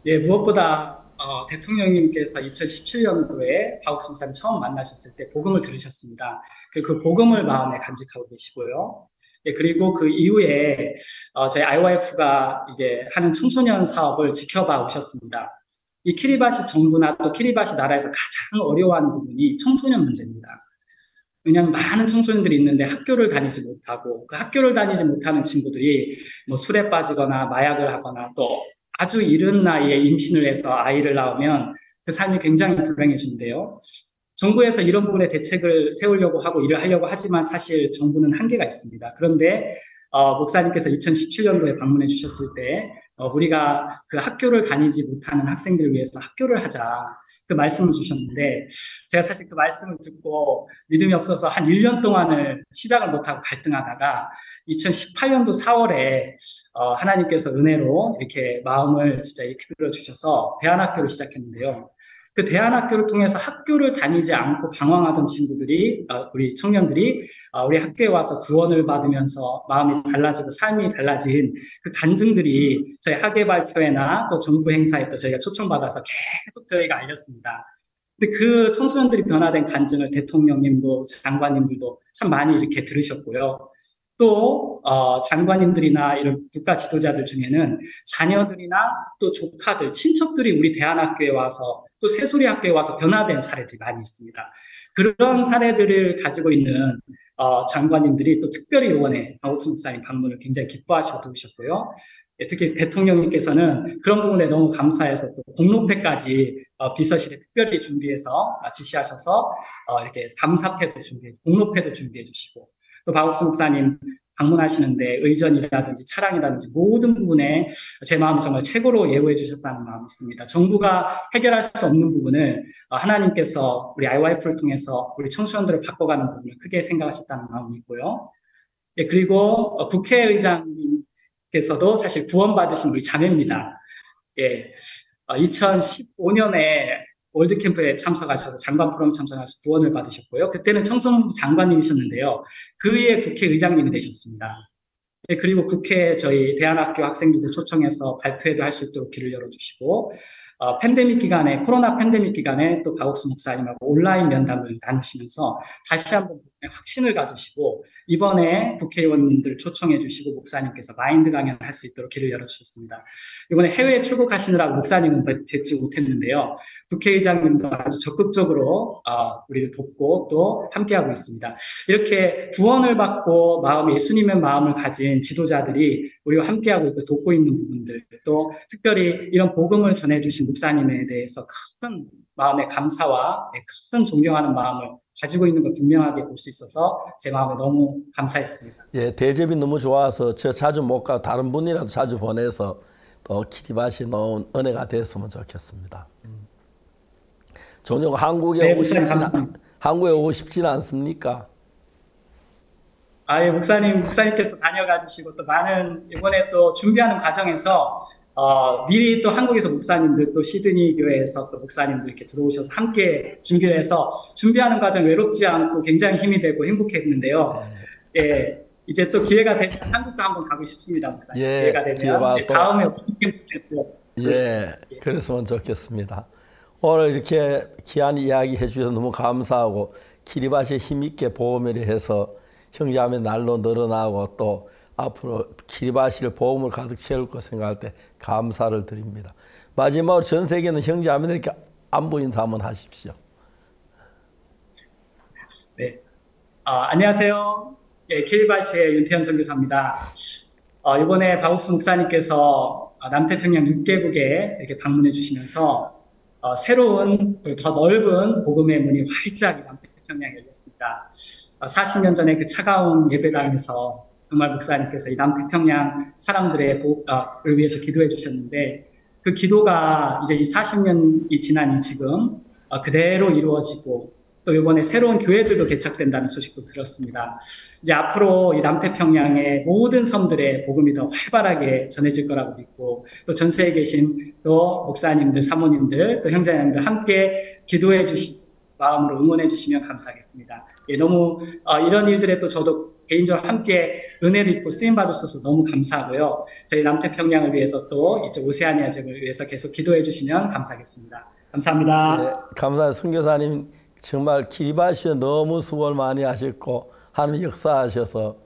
예, 무엇보다 대통령님께서 2017년도에 박옥수 목사님 처음 만나셨을 때 복음을 들으셨습니다. 그 복음을 마음에 간직하고 계시고요. 예, 그리고 그 이후에 저희 IYF가 이제 하는 청소년 사업을 지켜봐 오셨습니다. 이 키리바시 정부나 또 키리바시 나라에서 가장 어려워하는 부분이 청소년 문제입니다. 왜냐하면 많은 청소년들이 있는데 학교를 다니지 못하고 그 학교를 다니지 못하는 친구들이 뭐 술에 빠지거나 마약을 하거나 또 아주 이른 나이에 임신을 해서 아이를 낳으면 그 삶이 굉장히 불행해진대요. 정부에서 이런 부분에 대책을 세우려고 하고 일을 하려고 하지만 사실 정부는 한계가 있습니다. 그런데 목사님께서 2017년도에 방문해 주셨을 때 우리가 그 학교를 다니지 못하는 학생들을 위해서 학교를 하자 그 말씀을 주셨는데 제가 사실 그 말씀을 듣고 믿음이 없어서 한 1년 동안을 시작을 못하고 갈등하다가 2018년도 4월에 하나님께서 은혜로 이렇게 마음을 진짜 이끌어 주셔서 대안학교를 시작했는데요. 그 대안학교를 통해서 학교를 다니지 않고 방황하던 친구들이 우리 청년들이 우리 학교에 와서 구원을 받으면서 마음이 달라지고 삶이 달라진 그 간증들이 저희 학예 발표회나 또 정부 행사에 또 저희가 초청받아서 계속 저희가 알렸습니다. 근데 그 청소년들이 변화된 간증을 대통령님도 장관님들도 참 많이 이렇게 들으셨고요. 또 장관님들이나 이런 국가 지도자들 중에는 자녀들이나 또 조카들, 친척들이 우리 대안학교에 와서 또 새소리 학교에 와서 변화된 사례들이 많이 있습니다. 그런 사례들을 가지고 있는 장관님들이 또 특별히 이번에 박옥수 목사님 방문을 굉장히 기뻐하시고 도우셨고요. 특히 대통령님께서는 그런 부분에 너무 감사해서 또 공로패까지 비서실에 특별히 준비해서 지시하셔서 이렇게 감사패도 준비해, 공로패도 준비해 주시고 또 박옥수 목사님 방문하시는데 의전이라든지 차량이라든지 모든 부분에 제 마음이 정말 최고로 예우해 주셨다는 마음이 있습니다. 정부가 해결할 수 없는 부분을 하나님께서 우리 IYF를 통해서 우리 청소년들을 바꿔가는 부분을 크게 생각하셨다는 마음이 있고요. 예, 그리고 국회의장님께서도 사실 구원받으신 우리 자매입니다. 예, 2015년에 월드캠프에 참석하셔서 장관 프로그램 참석하셔서 구원을 받으셨고요. 그때는 청소년부 장관님이셨는데요. 그 후에 국회의장님이 되셨습니다. 네, 그리고 국회에 저희 대안학교 학생들도 초청해서 발표회도 할 수 있도록 길을 열어주시고 팬데믹 기간에 코로나 팬데믹 기간에 또 박옥수 목사님하고 온라인 면담을 나누시면서 다시 한번 확신을 가지시고 이번에 국회의원님들 초청해 주시고 목사님께서 마인드 강연을 할 수 있도록 길을 열어주셨습니다. 이번에 해외에 출국하시느라고 목사님은 뵙지 못했는데요. 국회의장님도 아주 적극적으로 우리를 돕고 또 함께하고 있습니다. 이렇게 구원을 받고 예수님의 마음을 가진 지도자들이 우리와 함께하고 있고 돕고 있는 부분들 또 특별히 이런 복음을 전해주신 목사님에 대해서 큰 마음의 감사와 큰 존경하는 마음을 가지고 있는 걸 분명하게 볼 수 있어서 제 마음에 너무 감사했습니다. 예, 대접이 너무 좋아서 저 자주 못 가고 다른 분이라도 자주 보내서 또 키리바시 놓은 은혜가 됐으면 좋겠습니다. 종종 한국에 오고 싶지는 않습니까? 예, 목사님께서 다녀가 주시고 또 많은 이번에 또 준비하는 과정에서 미리 또 한국에서 목사님들 또 시드니 교회에서 또 목사님들 이렇게 들어오셔서 함께 준비를 해서 준비하는 과정 외롭지 않고 굉장히 힘이 되고 행복했는데요. 예, 이제 또 기회가 되면 한국도 한번 가고 싶습니다, 목사님. 예, 기회가 되면 다음에 예, 그랬으면 좋겠습니다. 오늘 이렇게 귀한 이야기 해주셔서 너무 감사하고 키리바시 힘있게 보험을 해서 형제자매 날로 늘어나고 또 앞으로 키리바시를 보험을 가득 채울 거 생각할 때 감사를 드립니다. 마지막으로 전 세계는 형제자매들께 안부 인사 한번 하십시오. 네, 안녕하세요. 예, 키리바시의 윤태현 선교사입니다. 이번에 박옥수 목사님께서 남태평양 6개국에 이렇게 방문해 주시면서 새로운 또 더 넓은 복음의 문이 활짝 남태평양에 열렸습니다. 40년 전에 그 차가운 예배당에서 정말 목사님께서 이 남태평양 사람들을 위해서 기도해 주셨는데 그 기도가 이제 이 40년이 지난 지금 그대로 이루어지고 또 이번에 새로운 교회들도 개척된다는 소식도 들었습니다. 이제 앞으로 이 남태평양의 모든 섬들의 복음이 더 활발하게 전해질 거라고 믿고 또 전 세계에 계신 또 목사님들, 사모님들, 또 형제님들 함께 기도해 주시고 마음으로 응원해 주시면 감사하겠습니다. 예, 너무 이런 일들에 또 저도 개인적으로 함께 은혜를 입고 쓰임 받을 수 있어서 너무 감사하고요. 저희 남태평양을 위해서 또 이쪽 오세아니아 지역을 위해서 계속 기도해 주시면 감사하겠습니다. 감사합니다. 네, 감사합니다. 선교사님 정말 기리바시에 너무 수고를 많이 하셨고 하는 역사하셔서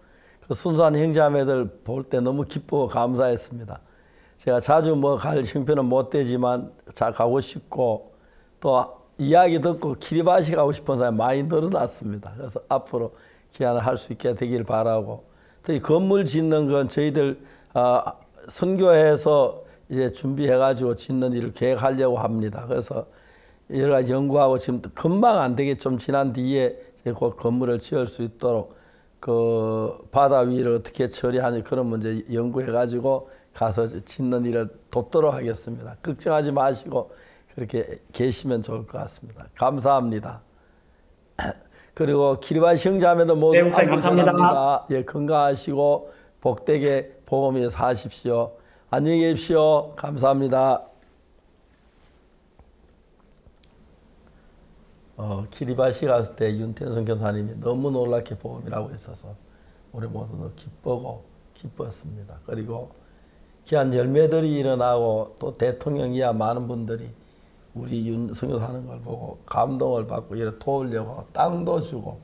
그 순수한 형제자매들 볼 때 너무 기쁘고 감사했습니다. 제가 자주 뭐 갈 형편은 못 되지만 잘 가고 싶고 또 이야기 듣고 기리바시 가고 싶은 사람이 많이 늘어났습니다. 그래서 앞으로 기한을 할 수 있게 되길 바라고, 또 이 건물 짓는 건 저희들 선교해서 이제 준비해가지고 짓는 일을 계획하려고 합니다. 그래서 여러 가지 연구하고 지금 금방 안 되게 좀 지난 뒤에 그 건물을 지을 수 있도록 그 바다 위를 어떻게 처리하는지 그런 문제 연구해가지고 가서 짓는 일을 돕도록 하겠습니다. 걱정하지 마시고 그렇게 계시면 좋을 것 같습니다. 감사합니다. 그리고 기리바시 형제자매도 모두 네, 목사님 감사합니다. 예, 건강하시고 복되게 복음 위에 사십시오. 안녕히 계십시오. 감사합니다. 기리바시 갔을 때 윤태선 교사님이 너무 놀랍게 복음이라고 했어서 우리 모두 기쁘고 기뻤습니다. 그리고 귀한 열매들이 일어나고 또 대통령 이하 많은 분들이 우리 윤석열 하는 걸 보고 감동을 받고 이렇게 도우려고 땅도 주고,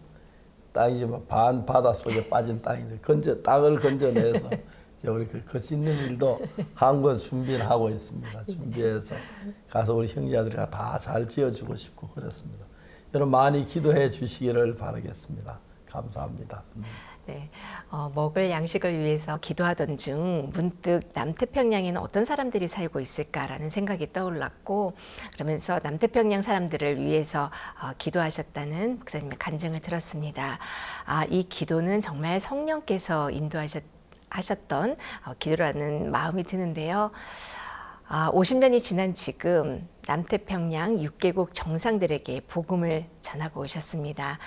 땅이 지금 반 바다 속에 빠진 땅인데 땅을 건져내서 우리 그 짓는 일도 한국에서 준비를 하고 있습니다. 준비해서 가서 우리 형제들이 다 잘 지어주고 싶고 그렇습니다. 여러분 많이 기도해 주시기를 바라겠습니다. 감사합니다. 네, 먹을 양식을 위해서 기도하던 중 문득 남태평양에는 어떤 사람들이 살고 있을까라는 생각이 떠올랐고, 그러면서 남태평양 사람들을 위해서 기도하셨다는 목사님의 간증을 들었습니다. 이 기도는 정말 성령께서 인도하셨던 기도라는 마음이 드는데요. 50년이 지난 지금 남태평양 6개국 정상들에게 복음을 전하고 오셨습니다.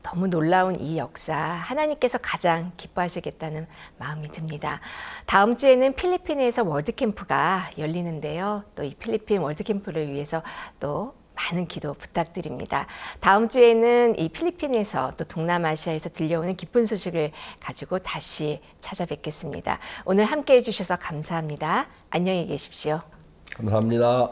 너무 놀라운 이 역사, 하나님께서 가장 기뻐하시겠다는 마음이 듭니다. 다음 주에는 필리핀에서 월드캠프가 열리는데요. 또 이 필리핀 월드캠프를 위해서 또 많은 기도 부탁드립니다. 다음 주에는 이 필리핀에서 또 동남아시아에서 들려오는 기쁜 소식을 가지고 다시 찾아뵙겠습니다. 오늘 함께 해주셔서 감사합니다. 안녕히 계십시오. 감사합니다.